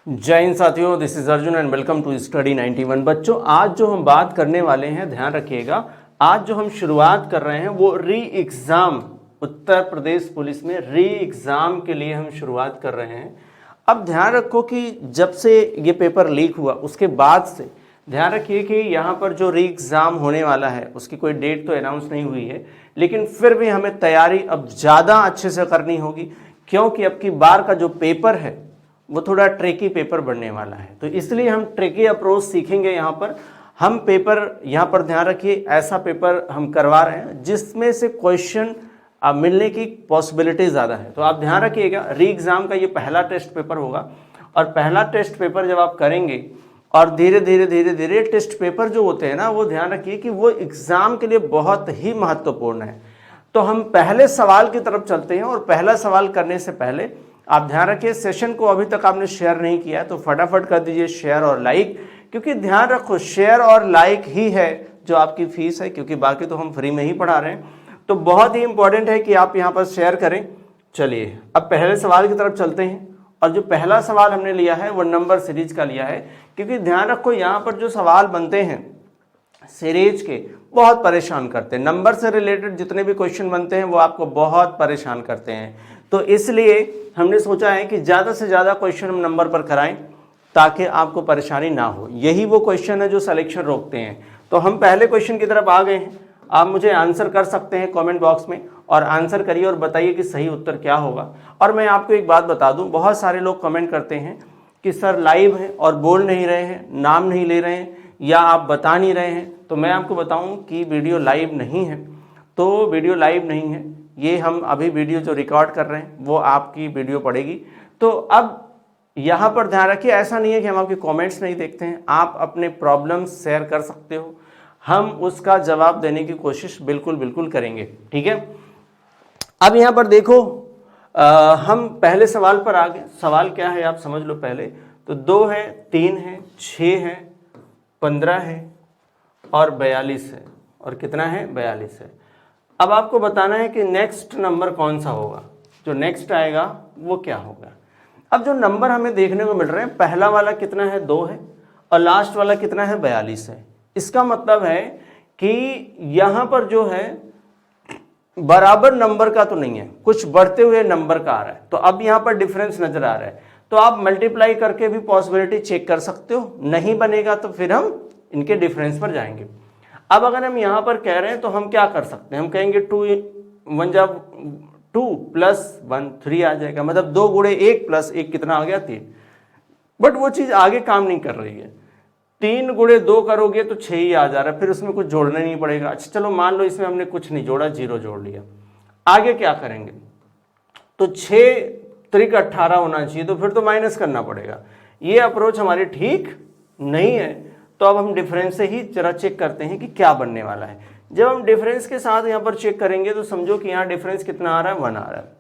जय हिंद साथियों, this is Arjun and welcome to study 91। बच्चों, आज जो हम बात करने वाले हैं, ध्यान रखिएगा, आज जो हम शुरुआत कर रहे हैं वो री एग्ज़ाम, उत्तर प्रदेश पुलिस में री एग्ज़ाम के लिए हम शुरुआत कर रहे हैं। अब ध्यान रखो कि जब से ये पेपर लीक हुआ उसके बाद से ध्यान रखिए कि यहाँ पर जो री एग्ज़ाम होने वाला है उसकी कोई डेट तो अनाउंस नहीं हुई है, लेकिन फिर भी हमें तैयारी अब ज़्यादा अच्छे से करनी होगी, क्योंकि अब की बार का जो पेपर है वो थोड़ा ट्रिकी पेपर बनने वाला है। तो इसलिए हम ट्रिकी अप्रोच सीखेंगे। यहाँ पर हम पेपर, यहाँ पर ध्यान रखिए, ऐसा पेपर हम करवा रहे हैं जिसमें से क्वेश्चन मिलने की पॉसिबिलिटी ज़्यादा है। तो आप ध्यान रखिएगा, री एग्ज़ाम का ये पहला टेस्ट पेपर होगा और पहला टेस्ट पेपर जब आप करेंगे और धीरे धीरे टेस्ट पेपर जो होते हैं ना, वो ध्यान रखिए कि वो एग्ज़ाम के लिए बहुत ही महत्वपूर्ण है। तो हम पहले सवाल की तरफ चलते हैं और पहला सवाल करने से पहले आप ध्यान रखिए, सेशन को अभी तक आपने शेयर नहीं किया है तो फटाफट कर दीजिए शेयर और लाइक, क्योंकि ध्यान रखो शेयर और लाइक ही है जो आपकी फीस है, क्योंकि बाकी तो हम फ्री में ही पढ़ा रहे हैं। तो बहुत ही इंपॉर्टेंट है कि आप यहाँ पर शेयर करें। चलिए अब पहले सवाल की तरफ चलते हैं, और जो पहला सवाल हमने लिया है वो नंबर सीरीज का लिया है, क्योंकि ध्यान रखो यहाँ पर जो सवाल बनते हैं सीरीज के बहुत परेशान करते हैं। नंबर से रिलेटेड जितने भी क्वेश्चन बनते हैं वो आपको बहुत परेशान करते हैं, तो इसलिए हमने सोचा है कि ज़्यादा से ज़्यादा क्वेश्चन हम नंबर पर कराएं ताकि आपको परेशानी ना हो। यही वो क्वेश्चन है जो सिलेक्शन रोकते हैं। तो हम पहले क्वेश्चन की तरफ आ गए हैं। आप मुझे आंसर कर सकते हैं कमेंट बॉक्स में, और आंसर करिए और बताइए कि सही उत्तर क्या होगा। और मैं आपको एक बात बता दूं, बहुत सारे लोग कमेंट करते हैं कि सर लाइव हैं और बोल नहीं रहे हैं, नाम नहीं ले रहे हैं, या आप बता नहीं रहे हैं। तो मैं आपको बताऊं कि वीडियो लाइव नहीं है, तो वीडियो लाइव नहीं है, ये हम अभी वीडियो जो रिकॉर्ड कर रहे हैं वो आपकी वीडियो पड़ेगी। तो अब यहाँ पर ध्यान रखिए, ऐसा नहीं है कि हम आपके कमेंट्स नहीं देखते हैं, आप अपने प्रॉब्लम्स शेयर कर सकते हो, हम उसका जवाब देने की कोशिश बिल्कुल करेंगे, ठीक है। अब यहाँ पर देखो, हम पहले सवाल पर आ गए। सवाल क्या है आप समझ लो पहले। तो 2 है, 3 है, 6 है, 15 है और 42 है, और कितना है 42 है। अब आपको बताना है कि नेक्स्ट नंबर कौन सा होगा, जो नेक्स्ट आएगा वो क्या होगा। अब जो नंबर हमें देखने को मिल रहे हैं, पहला वाला कितना है 2 है, और लास्ट वाला कितना है 42 है। इसका मतलब है कि यहाँ पर जो है बराबर नंबर का तो नहीं है, कुछ बढ़ते हुए नंबर का आ रहा है। तो अब यहाँ पर डिफरेंस नजर आ रहा है, तो आप मल्टीप्लाई करके भी पॉसिबिलिटी चेक कर सकते हो। नहीं बनेगा तो फिर हम इनके डिफरेंस पर जाएंगे। अब अगर हम यहाँ पर कह रहे हैं तो हम क्या कर सकते हैं, हम कहेंगे 2 1 जब 2 + 1 3 आ जाएगा, मतलब 2 × 1 + 1 कितना आ गया 3। बट वो चीज़ आगे काम नहीं कर रही है। 3 × 2 करोगे तो 6 ही आ जा रहा है, फिर उसमें कुछ जोड़ना नहीं पड़ेगा। अच्छा चलो मान लो इसमें हमने कुछ नहीं जोड़ा, 0 जोड़ लिया। आगे क्या करेंगे, तो 6 त्रिक 18 होना चाहिए, तो फिर तो माइनस करना पड़ेगा। ये अप्रोच हमारी ठीक नहीं है। तो अब हम डिफरेंस से ही जरा चेक करते हैं कि क्या बनने वाला है। जब हम डिफरेंस के साथ यहाँ पर चेक करेंगे तो समझो कि यहाँ डिफरेंस कितना आ रहा है 1 आ रहा है।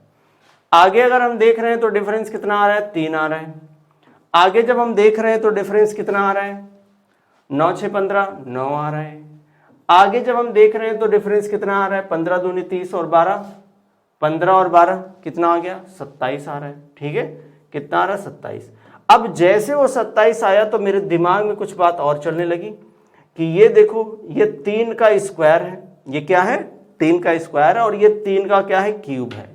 आगे अगर हम देख रहे हैं तो डिफरेंस कितना आ रहा है 3 आ रहा है। आगे जब हम देख रहे हैं तो डिफरेंस कितना आ रहा है 9 6 15 9 आ रहा है। आगे जब हम देख रहे हैं तो डिफरेंस कितना आ रहा है 15 दूनी 30 और 12, 15 और 12 कितना आ गया 27 आ रहा है, ठीक है। कितना आ रहा है 27। अब जैसे वो 27 आया तो मेरे दिमाग में कुछ बात और चलने लगी कि ये देखो, ये 3 का स्क्वायर है, ये क्या है 3 का स्क्वायर है, और ये 3 का क्या है क्यूब है।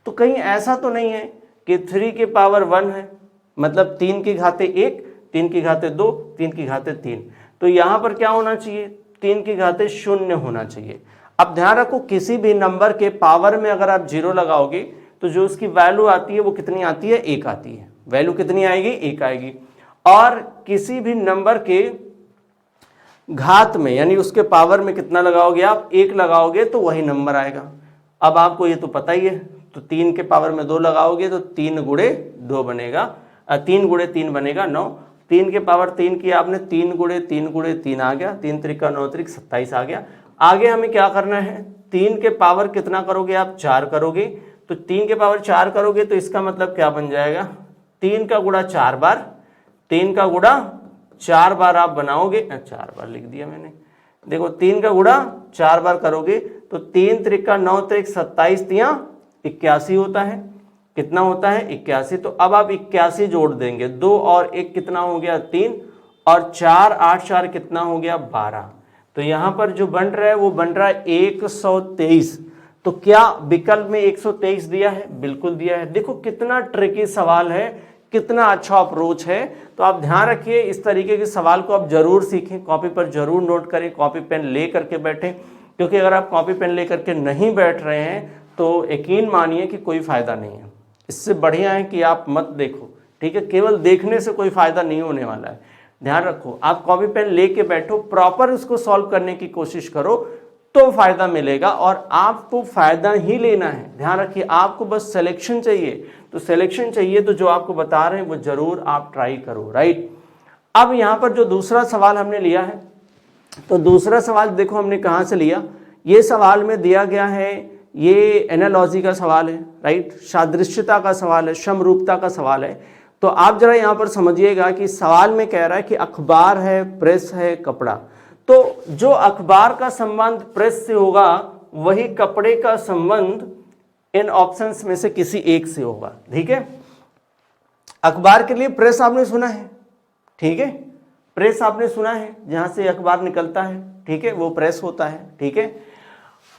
तो कहीं ऐसा तो नहीं है कि 3 की पावर 1 है, मतलब 3 की घाते 1, 3 की घाते 2, 3 की घाते 3। तो यहाँ पर क्या होना चाहिए 3 की घाते 0 होना चाहिए। अब ध्यान रखो, किसी भी नंबर के पावर में अगर आप 0 लगाओगे तो जो उसकी वैल्यू आती है वो कितनी आती है 1 आती है। वैल्यू कितनी आएगी 1 आएगी। और किसी भी नंबर के घात में यानी उसके पावर में कितना लगाओगे आप 1 लगाओगे तो वही नंबर आएगा। अब आपको ये तो पता ही है, तो 3 के पावर में 2 लगाओगे तो 3 × 2 बनेगा, 3 × 3 बनेगा 9। 3 के पावर 3 किया आपने, 3 × 3 × 3 आ गया, 3 त्रिका 9 त्रिक 27 आ गया। आगे हमें क्या करना है, 3 के पावर कितना करोगे आप 4 करोगे, तो 3 के पावर 4 करोगे तो इसका मतलब क्या बन जाएगा 3 का गुणा 4 बार, 3 का गुणा 4 बार आप बनाओगे, 4 बार लिख दिया मैंने, देखो 3 का गुणा 4 बार करोगे तो 3 त्रिका 9 त्रिक 27 × 81 होता है। कितना होता है 81। तो अब आप 81 जोड़ देंगे, 2 और 1 कितना हो गया 3, और 4 8 4 कितना हो गया 12। तो यहाँ पर जो बन रहा है वो बन रहा है 123। तो क्या विकल्प में 123 दिया है? बिल्कुल दिया है। देखो कितना ट्रिकी सवाल है, कितना अच्छा अप्रोच है। तो आप ध्यान रखिए, इस तरीके के सवाल को आप जरूर सीखें, कॉपी पर जरूर नोट करें, कॉपी पेन ले करके बैठें, क्योंकि अगर आप कॉपी पेन ले करके नहीं बैठ रहे हैं तो यकीन मानिए कि कोई फायदा नहीं है। इससे बढ़िया है कि आप मत देखो, ठीक है। केवल देखने से कोई फायदा नहीं होने वाला है। ध्यान रखो, आप कॉपी पेन लेके बैठो, प्रॉपर उसको सॉल्व करने की कोशिश करो तो फायदा मिलेगा, और आपको फायदा ही लेना है। ध्यान रखिए, आपको बस सिलेक्शन चाहिए, तो सिलेक्शन चाहिए तो जो आपको बता रहे हैं वो जरूर आप ट्राई करो, राइट। अब यहाँ पर जो दूसरा सवाल हमने लिया है, तो दूसरा सवाल देखो हमने कहाँ से लिया। ये सवाल में दिया गया है, ये एनालॉजी का सवाल है, राइट, सादृश्यता का सवाल है, समरूपता का सवाल है। तो आप जरा यहाँ पर समझिएगा कि सवाल में कह रहा है कि अखबार है, प्रेस है, कपड़ा। तो जो अखबार का संबंध प्रेस से होगा वही कपड़े का संबंध इन ऑप्शंस में से किसी एक से होगा, ठीक है। अखबार के लिए प्रेस आपने सुना है, ठीक है, प्रेस आपने सुना है, जहां से अखबार निकलता है, ठीक है, वो प्रेस होता है, ठीक है।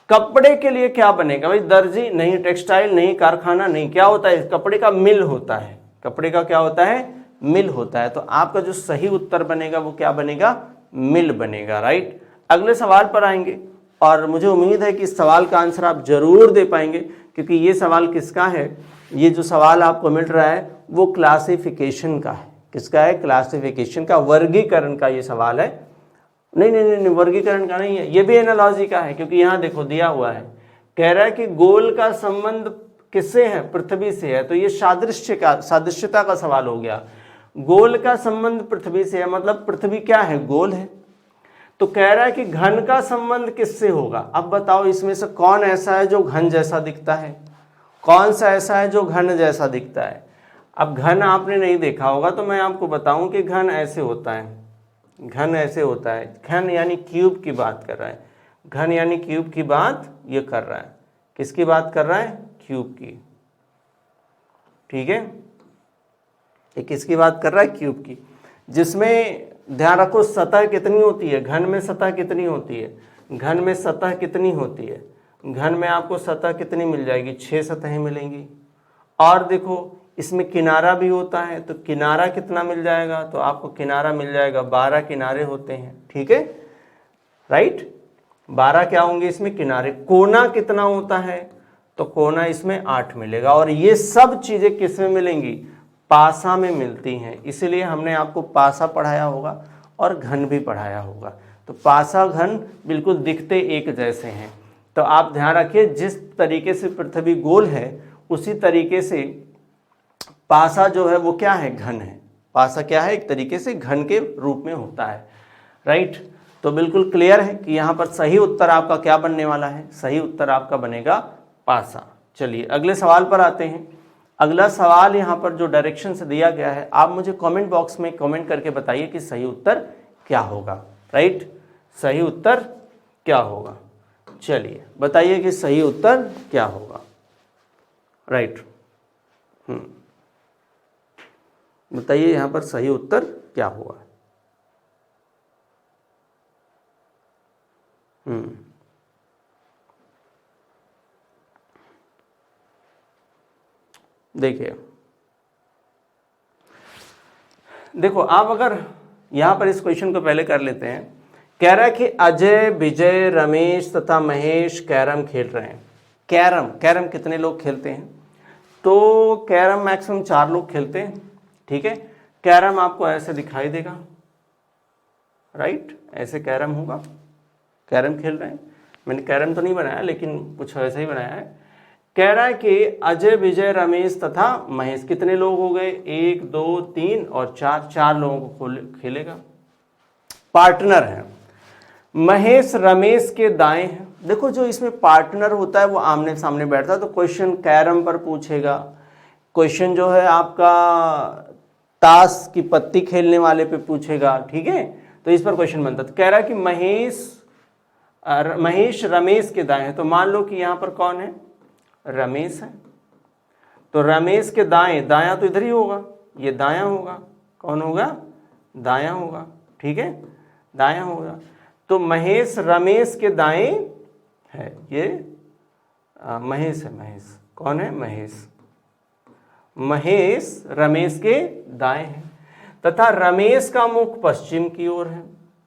कपड़े के लिए क्या बनेगा भाई? दर्जी नहीं, टेक्सटाइल नहीं, कारखाना नहीं, क्या होता है? कपड़े का मिल होता है। कपड़े का क्या होता है? मिल होता है। तो आपका जो सही उत्तर बनेगा वो क्या बनेगा? मिल बनेगा, राइट। अगले सवाल पर आएंगे, और मुझे उम्मीद है कि इस सवाल का आंसर आप जरूर दे पाएंगे, क्योंकि ये सवाल किसका है? ये जो सवाल आपको मिल रहा है वो क्लासिफिकेशन का है। किसका है? क्लासिफिकेशन का, वर्गीकरण का ये सवाल है। नहीं नहीं नहीं, वर्गीकरण का नहीं है, ये भी एनालॉजी का है, क्योंकि यहाँ देखो दिया हुआ है, कह रहा है कि गोल का संबंध किससे है? पृथ्वी से है। तो ये सादृश्यता का सवाल हो गया। गोल का संबंध पृथ्वी से है, मतलब पृथ्वी क्या है? गोल है। तो कह रहा है कि घन का संबंध किससे होगा? अब बताओ इसमें से कौन ऐसा है जो घन जैसा दिखता है, कौन सा ऐसा है जो घन जैसा दिखता है? अब घन आपने नहीं देखा होगा, तो मैं आपको बताऊं कि घन ऐसे होता है, घन ऐसे होता है। घन यानी क्यूब की बात कर रहा है, घन यानी क्यूब की बात ये कर रहा है। किसकी बात कर रहा है? क्यूब की, ठीक है। ये किसकी बात कर रहा है? क्यूब की, जिसमें ध्यान रखो सतह कितनी होती है? घन में सतह कितनी होती है? घन में सतह कितनी होती है? घन में आपको सतह कितनी मिल जाएगी? 6 सतहें मिलेंगी। और देखो इसमें किनारा भी होता है, तो किनारा कितना मिल जाएगा? तो आपको किनारा मिल जाएगा, 12 किनारे होते हैं, ठीक है, राइट। 12 क्या होंगे इसमें? किनारे। कोना कितना होता है? तो कोना इसमें 8 मिलेगा। और ये सब चीजें किस में मिलेंगी? पासा में मिलती हैं। इसीलिए हमने आपको पासा पढ़ाया होगा और घन भी पढ़ाया होगा। तो पासा घन बिल्कुल दिखते एक जैसे हैं। तो आप ध्यान रखिए, जिस तरीके से पृथ्वी गोल है उसी तरीके से पासा जो है वो क्या है? घन है। पासा क्या है? एक तरीके से घन के रूप में होता है, राइट। तो बिल्कुल क्लियर है कि यहाँ पर सही उत्तर आपका क्या बनने वाला है? सही उत्तर आपका बनेगा पासा। चलिए अगले सवाल पर आते हैं। अगला सवाल यहाँ पर जो डायरेक्शन से दिया गया है, आप मुझे कमेंट बॉक्स में कमेंट करके बताइए कि सही उत्तर क्या होगा, राइट। सही उत्तर क्या होगा? चलिए बताइए कि सही उत्तर क्या होगा, राइट। बताइए यहाँ पर सही उत्तर क्या होगा। देखिए, देखो आप अगर यहाँ पर इस क्वेश्चन को पहले कर लेते हैं। कह रहा है कि अजय, विजय, रमेश तथा महेश कैरम खेल रहे हैं। कैरम, कैरम कितने लोग खेलते हैं? तो कैरम मैक्सिमम 4 लोग खेलते हैं, ठीक है। कैरम आपको ऐसे दिखाई देगा, राइट, ऐसे कैरम होगा। कैरम खेल रहे हैं, मैंने कैरम तो नहीं बनाया लेकिन कुछ ऐसा ही बनाया है। कह रहा है कि अजय, विजय, रमेश तथा महेश कितने लोग हो गए? 1 2 3 और 4, 4 लोगों को खेलेगा। पार्टनर है। महेश रमेश के दाएं हैं। देखो जो इसमें पार्टनर होता है वो आमने सामने बैठता है, तो क्वेश्चन कैरम पर पूछेगा। क्वेश्चन जो है आपका ताश की पत्ती खेलने वाले पे पूछेगा, ठीक है। तो इस पर क्वेश्चन बनता है। तो कह रहा है कि महेश रमेश के दाएं है। तो मान लो कि यहाँ पर कौन है? रमेश है। तो रमेश के दाएं, दायां तो इधर ही होगा, ये दायां होगा, कौन होगा, दायां होगा, ठीक है, दायां होगा। तो महेश रमेश के दाएं है, ये महेश है, महेश कौन है, महेश, महेश रमेश के दाएं है, तथा रमेश का मुख पश्चिम की ओर है।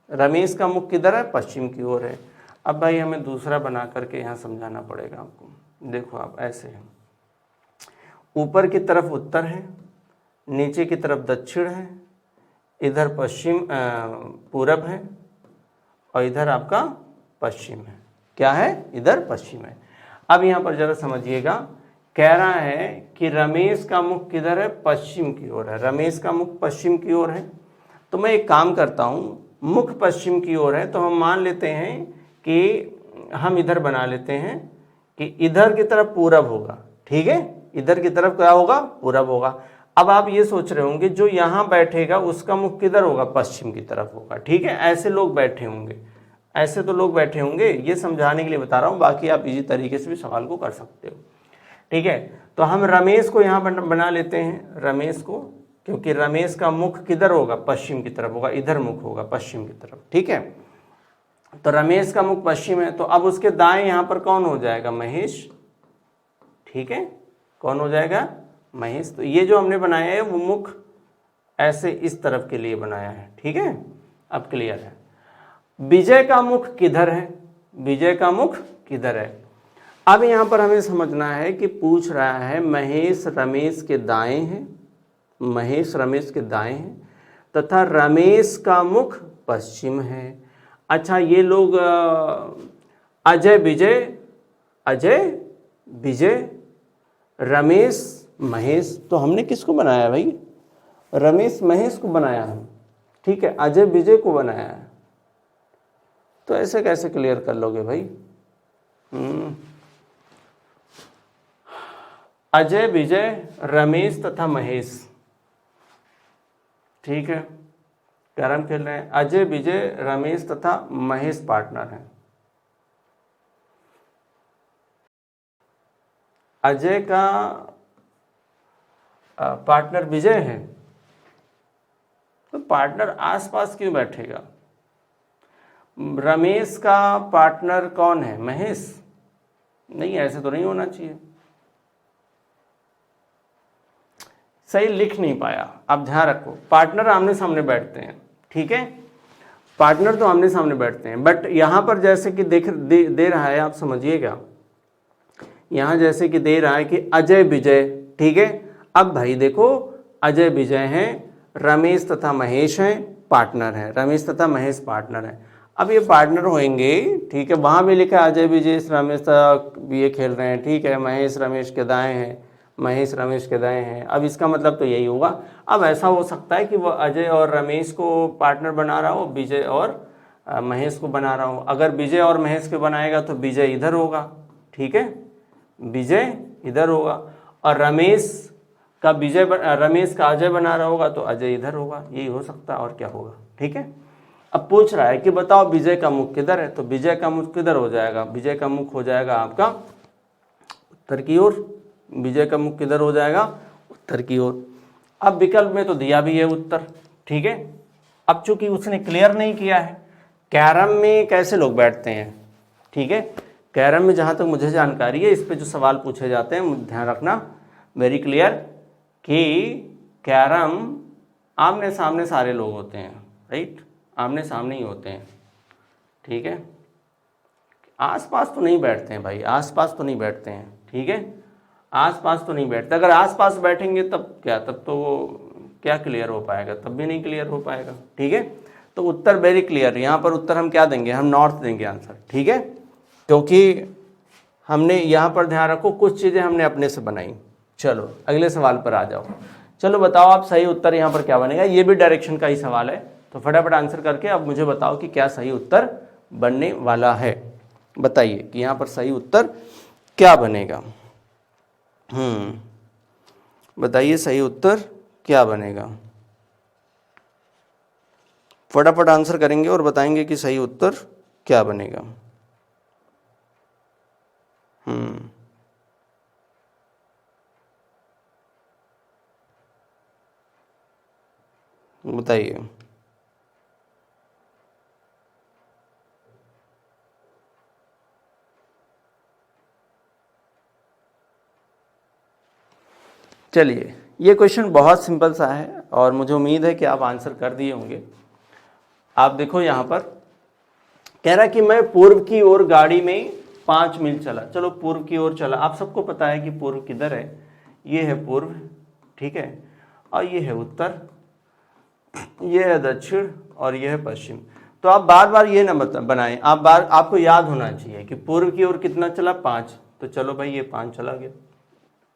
रमेश का मुख किधर है, पश्चिम की ओर है। अब भाई हमें दूसरा बना करके यहाँ समझाना पड़ेगा आपको। देखो आप ऐसे है, ऊपर की तरफ उत्तर है, नीचे की तरफ दक्षिण है, इधर पश्चिम पूरब है और इधर आपका पश्चिम है। क्या है, इधर पश्चिम है। अब यहाँ पर जरा समझिएगा, कह रहा है कि रमेश का मुख किधर है, पश्चिम की ओर है। रमेश का मुख पश्चिम की ओर है, तो मैं एक काम करता हूँ, मुख पश्चिम की ओर है तो हम मान लेते हैं कि हम इधर बना लेते हैं कि इधर की तरफ पूरब होगा, ठीक है, इधर की तरफ क्या होगा, पूरब होगा। अब आप ये सोच रहे होंगे जो यहाँ बैठेगा उसका मुख किधर होगा, पश्चिम की तरफ होगा, ठीक है, ऐसे लोग बैठे होंगे, ऐसे तो लोग बैठे होंगे, ये समझाने के लिए बता रहा हूँ, बाकी आप इसी तरीके से भी सवाल को कर सकते हो, ठीक है। तो हम रमेश को यहाँ बना लेते हैं, रमेश को, क्योंकि रमेश का मुख किधर होगा, पश्चिम की तरफ होगा, इधर मुख होगा पश्चिम की तरफ, ठीक है। तो रमेश का मुख पश्चिम है, तो अब उसके दाएं यहाँ पर कौन हो जाएगा, महेश, ठीक है, कौन हो जाएगा, महेश। तो ये जो हमने बनाया है वो मुख ऐसे इस तरफ के लिए बनाया है, ठीक है, अब क्लियर है। विजय का मुख किधर है, विजय का मुख किधर है। अब यहाँ पर हमें समझना है कि पूछ रहा है महेश रमेश के दाएं हैं, महेश रमेश के दाएं हैं तथा रमेश का मुख पश्चिम है। अच्छा, ये लोग अजय विजय, अजय विजय रमेश महेश, तो हमने किसको बनाया भाई, रमेश महेश को बनाया है, ठीक है, अजय विजय को बनाया है। तो ऐसे कैसे क्लियर कर लोगे भाई, अजय विजय रमेश तथा महेश, ठीक है, कैरम खेल रहे हैं, अजय विजय रमेश तथा महेश पार्टनर हैं। अजय का पार्टनर विजय है, तो पार्टनर आसपास क्यों बैठेगा। रमेश का पार्टनर कौन है, महेश, नहीं, ऐसे तो नहीं होना चाहिए, सही लिख नहीं पाया। अब ध्यान रखो, पार्टनर आमने सामने बैठते हैं, ठीक है, पार्टनर तो आमने सामने बैठते हैं, बट यहाँ पर जैसे कि दे रहा है, आप समझिएगा, यहाँ जैसे कि दे रहा है कि अजय विजय, ठीक है। अब भाई देखो, अजय विजय हैं, रमेश तथा महेश हैं, पार्टनर हैं, रमेश तथा महेश पार्टनर हैं। अब ये पार्टनर होंगे, ठीक है, वहाँ भी लिखा है अजय विजय रमेश ये खेल रहे हैं, ठीक है, महेश रमेश के दाएं हैं, महेश रमेश के दाएं हैं। अब इसका मतलब तो यही होगा। अब ऐसा हो सकता है कि वह अजय और रमेश को पार्टनर बना रहा हो, विजय और महेश को बना रहा हो। अगर विजय और महेश को बनाएगा तो विजय इधर होगा, ठीक है, विजय इधर होगा, और रमेश का अजय बना रहा होगा तो अजय इधर होगा, यही हो सकता है, और क्या होगा, ठीक है। अब पूछ रहा है कि बताओ विजय का मुख किधर है, तो विजय का मुख किधर हो जाएगा, विजय का मुख हो जाएगा आपका उत्तर की ओर, विजय का मुख किधर हो जाएगा, उत्तर की ओर। अब विकल्प में तो दिया भी है उत्तर, ठीक है। अब चूंकि उसने क्लियर नहीं किया है, कैरम में कैसे लोग बैठते हैं, ठीक है, कैरम में जहाँ तक मुझे जानकारी है, इस पे जो सवाल पूछे जाते हैं, ध्यान रखना, वेरी क्लियर, कि कैरम आमने सामने सारे लोग होते हैं, राइट, आमने सामने ही होते हैं, ठीक है, आसपास तो नहीं बैठते हैं भाई, आसपास तो नहीं बैठते हैं, ठीक है, आसपास तो नहीं बैठते। अगर आसपास बैठेंगे तब क्या, तब तो वो क्या क्लियर हो पाएगा, तब भी नहीं क्लियर हो पाएगा, ठीक है। तो उत्तर वेरी क्लियर, यहाँ पर उत्तर हम क्या देंगे, हम नॉर्थ देंगे आंसर, ठीक है, क्योंकि हमने यहाँ पर ध्यान रखो कुछ चीज़ें हमने अपने से बनाई। चलो अगले सवाल पर आ जाओ। चलो बताओ आप सही उत्तर यहाँ पर क्या बनेगा, ये भी डायरेक्शन का ही सवाल है, तो फटाफट आंसर करके अब मुझे बताओ कि क्या सही उत्तर बनने वाला है। बताइए कि यहाँ पर सही उत्तर क्या बनेगा। बताइए सही उत्तर क्या बनेगा, फटाफट आंसर करेंगे और बताएंगे कि सही उत्तर क्या बनेगा। बताइए। चलिए, ये क्वेश्चन बहुत सिंपल सा है और मुझे उम्मीद है कि आप आंसर कर दिए होंगे। आप देखो यहाँ पर कह रहा है कि मैं पूर्व की ओर गाड़ी में 5 मील चला। चलो पूर्व की ओर चला, आप सबको पता है कि पूर्व किधर है, ये है पूर्व, ठीक है, और ये है उत्तर, ये है दक्षिण और ये है पश्चिम। तो आप बार बार ये ना बनाएं, आपको याद होना चाहिए कि पूर्व की ओर कितना चला, 5। तो चलो भाई ये 5 चला गया।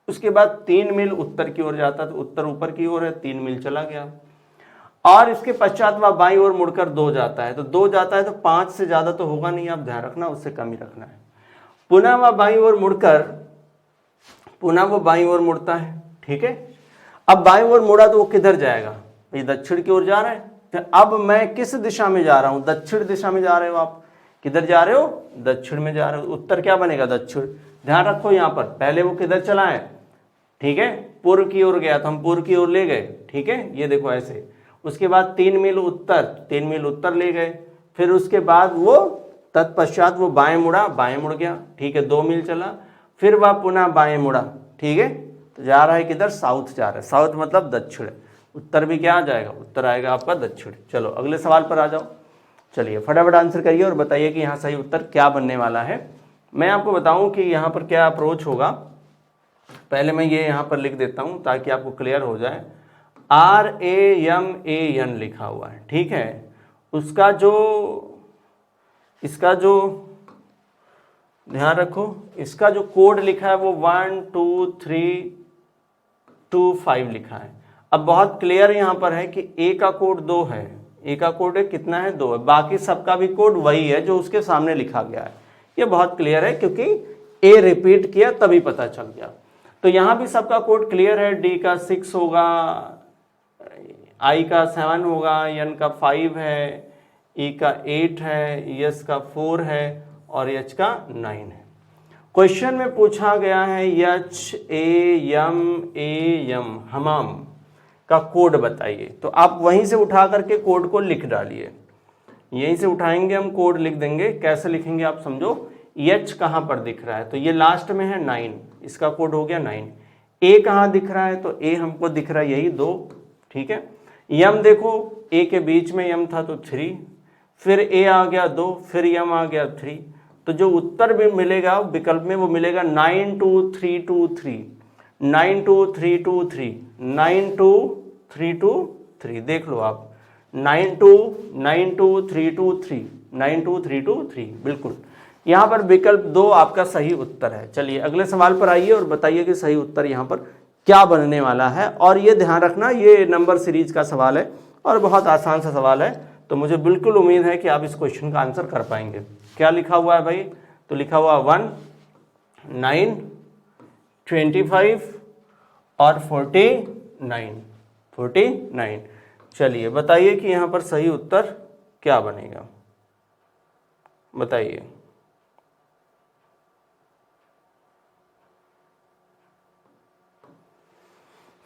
उसके बाद 3 मील उत्तर की ओर जाता, तो उत्तर ऊपर की ओर है, 3 मील चला गया। और इसके पश्चात वह बाईं ओर मुड़कर 2 जाता है, तो 2 जाता है तो 5 से ज्यादा तो होगा नहीं, आप ध्यान रखना, उससे कम ही रखना है। पुनः वह बाईं ओर मुड़कर पुनः वो बाईं ओर मुड़ता है, ठीक है। अब बाईं ओर मुड़ा तो वो किधर जाएगा, ये दक्षिण की ओर जा रहा है। तो अब मैं किस दिशा में जा रहा हूं, दक्षिण दिशा में जा रहे हो आप। किधर जा रहे हो, दक्षिण में जा रहे हो। उत्तर क्या बनेगा, दक्षिण। ध्यान रखो यहां पर पहले वो किधर चला है, ठीक है, पूर्व की ओर गया तो हम पूर्व की ओर ले गए, ठीक है, ये देखो ऐसे। उसके बाद 3 मील उत्तर, 3 मील उत्तर ले गए। फिर उसके बाद वो तत्पश्चात वो बाएं मुड़ा, बाएं मुड़ गया, ठीक है, 2 मील चला। फिर वह पुनः बाएं मुड़ा, ठीक है, तो जा रहा है किधर, साउथ जा रहा है। साउथ मतलब दक्षिण। उत्तर भी क्या आ जाएगा, उत्तर आएगा आपका दक्षिण। चलो अगले सवाल पर आ जाओ। चलिए फटाफट आंसर करिए और बताइए कि यहाँ सही उत्तर क्या बनने वाला है। मैं आपको बताऊं कि यहाँ पर क्या अप्रोच होगा। पहले मैं ये यहाँ पर लिख देता हूँ ताकि आपको क्लियर हो जाए। RAMAN लिखा हुआ है, ठीक है। इसका जो ध्यान रखो, इसका जो कोड लिखा है वो 12325 लिखा है। अब बहुत क्लियर यहाँ पर है कि ए का कोड 2 है, ए का कोड है कितना है, 2 है। बाकी सबका भी कोड वही है जो उसके सामने लिखा गया है। ये बहुत क्लियर है क्योंकि ए रिपीट किया तभी पता चल गया। तो यहाँ भी सबका कोड क्लियर है। डी का 6 होगा, आई का 7 होगा, एन का 5 है, ई का 8 है, एस का 4 है और एच का 9 है। क्वेश्चन में पूछा गया है HAMAM हमाम का कोड बताइए। तो आप वहीं से उठा करके कोड को लिख डालिए। यहीं से उठाएंगे हम, कोड लिख देंगे। कैसे लिखेंगे आप समझो। एच कहाँ पर दिख रहा है, तो ये लास्ट में है 9, इसका कोड हो गया 9। ए कहाँ दिख रहा है, तो ए हमको दिख रहा है यही 2, ठीक है। यम देखो, ए के बीच में यम था तो 3, फिर ए आ गया 2, फिर यम आ गया 3। तो जो उत्तर भी मिलेगा विकल्प में वो मिलेगा 92323, 92323, 92323। देख लो आप, 92323, 92323, बिल्कुल। यहाँ पर विकल्प 2 आपका सही उत्तर है। चलिए अगले सवाल पर आइए और बताइए कि सही उत्तर यहाँ पर क्या बनने वाला है। और ये ध्यान रखना, ये नंबर सीरीज का सवाल है और बहुत आसान सा सवाल है। तो मुझे बिल्कुल उम्मीद है कि आप इस क्वेश्चन का आंसर कर पाएंगे। क्या लिखा हुआ है भाई, तो लिखा हुआ 1, 9, 25 और 49। चलिए बताइए कि यहाँ पर सही उत्तर क्या बनेगा, बताइए।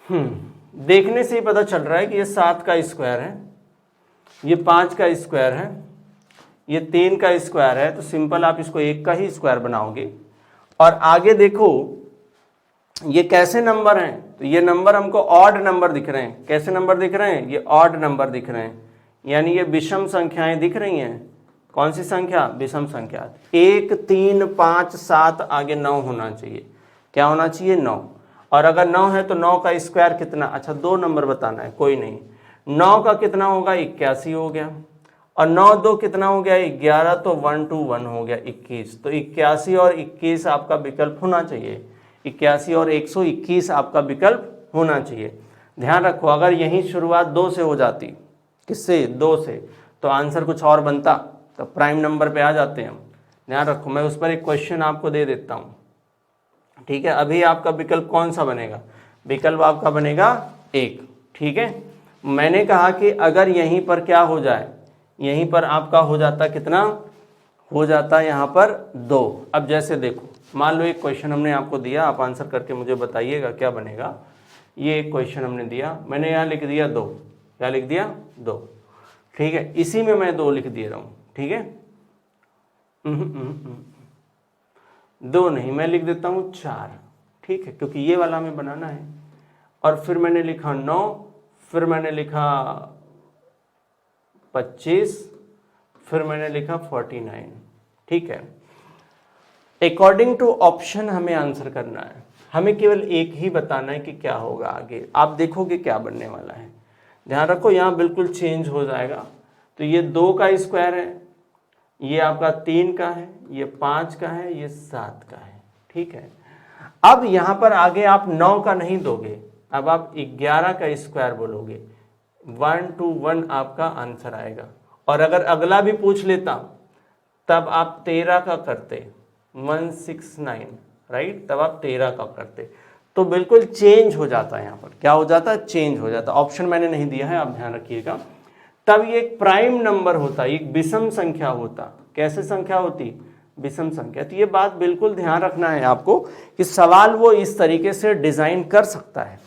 देखने से ही पता चल रहा है कि ये 7 का स्क्वायर है, ये 5 का स्क्वायर है, ये 3 का स्क्वायर है। तो सिंपल आप इसको 1 का ही स्क्वायर बनाओगे। और आगे देखो ये कैसे नंबर हैं, तो ये नंबर हमको ऑड नंबर दिख रहे हैं। कैसे नंबर दिख रहे हैं, ये ऑड नंबर दिख रहे हैं, यानी ये विषम संख्याएं दिख रही हैं। कौन सी संख्या, विषम संख्या। 1, 3, 5, 7 आगे 9 होना चाहिए। क्या होना चाहिए, 9। और अगर 9 है तो 9 का स्क्वायर कितना, अच्छा 2 नंबर बताना है, कोई नहीं। 9 का कितना होगा, 81 हो गया। और 9 2 कितना हो गया, 11। तो 1 2 1 हो गया 21। तो 81 और 21 आपका विकल्प होना चाहिए। 81 और 121 आपका विकल्प होना चाहिए। ध्यान रखो, अगर यही शुरुआत 2 से हो जाती, किससे, 2 से, तो आंसर कुछ और बनता, तो प्राइम नंबर पे आ जाते हैं हम। ध्यान रखो, मैं उस पर एक क्वेश्चन आपको दे देता हूँ, ठीक है। अभी आपका विकल्प कौन सा बनेगा, विकल्प आपका बनेगा 1, ठीक है। मैंने कहा कि अगर यहीं पर क्या हो जाए, यहीं पर आपका हो जाता कितना, हो जाता यहाँ पर 2। अब जैसे देखो, मान लो एक क्वेश्चन हमने आपको दिया, आप आंसर करके मुझे बताइएगा क्या बनेगा। ये एक क्वेश्चन हमने दिया, मैंने यहाँ लिख दिया 2, क्या लिख दिया 2, ठीक है, इसी में मैं 2 लिख दे रहा हूँ, ठीक है। 2 नहीं, मैं लिख देता हूँ 4, ठीक है, क्योंकि ये वाला हमें बनाना है। और फिर मैंने लिखा 9, फिर मैंने लिखा 25, फिर मैंने लिखा 49, ठीक है। अकॉर्डिंग टू ऑप्शन हमें आंसर करना है, हमें केवल एक ही बताना है कि क्या होगा आगे। आप देखोगे क्या बनने वाला है, ध्यान रखो यहाँ बिल्कुल चेंज हो जाएगा। तो ये 2 का स्क्वायर है, ये आपका 3 का है, ये 5 का है, ये 7 का है, ठीक है। अब यहाँ पर आगे आप 9 का नहीं दोगे, अब आप 11 का स्क्वायर बोलोगे, 1 to 1 आपका आंसर आएगा। और अगर अगला भी पूछ लेता तब आप 13 का करते, 169, राइट, तब आप 13 का करते। तो बिल्कुल चेंज हो जाता है, यहाँ पर क्या हो जाता है, चेंज हो जाता है। ऑप्शन मैंने नहीं दिया है, आप ध्यान रखिएगा। तब ये एक प्राइम नंबर होता, एक विषम संख्या होता। कैसे संख्या होती, विषम संख्या। तो ये बात बिल्कुल ध्यान रखना है आपको कि सवाल वो इस तरीके से डिजाइन कर सकता है।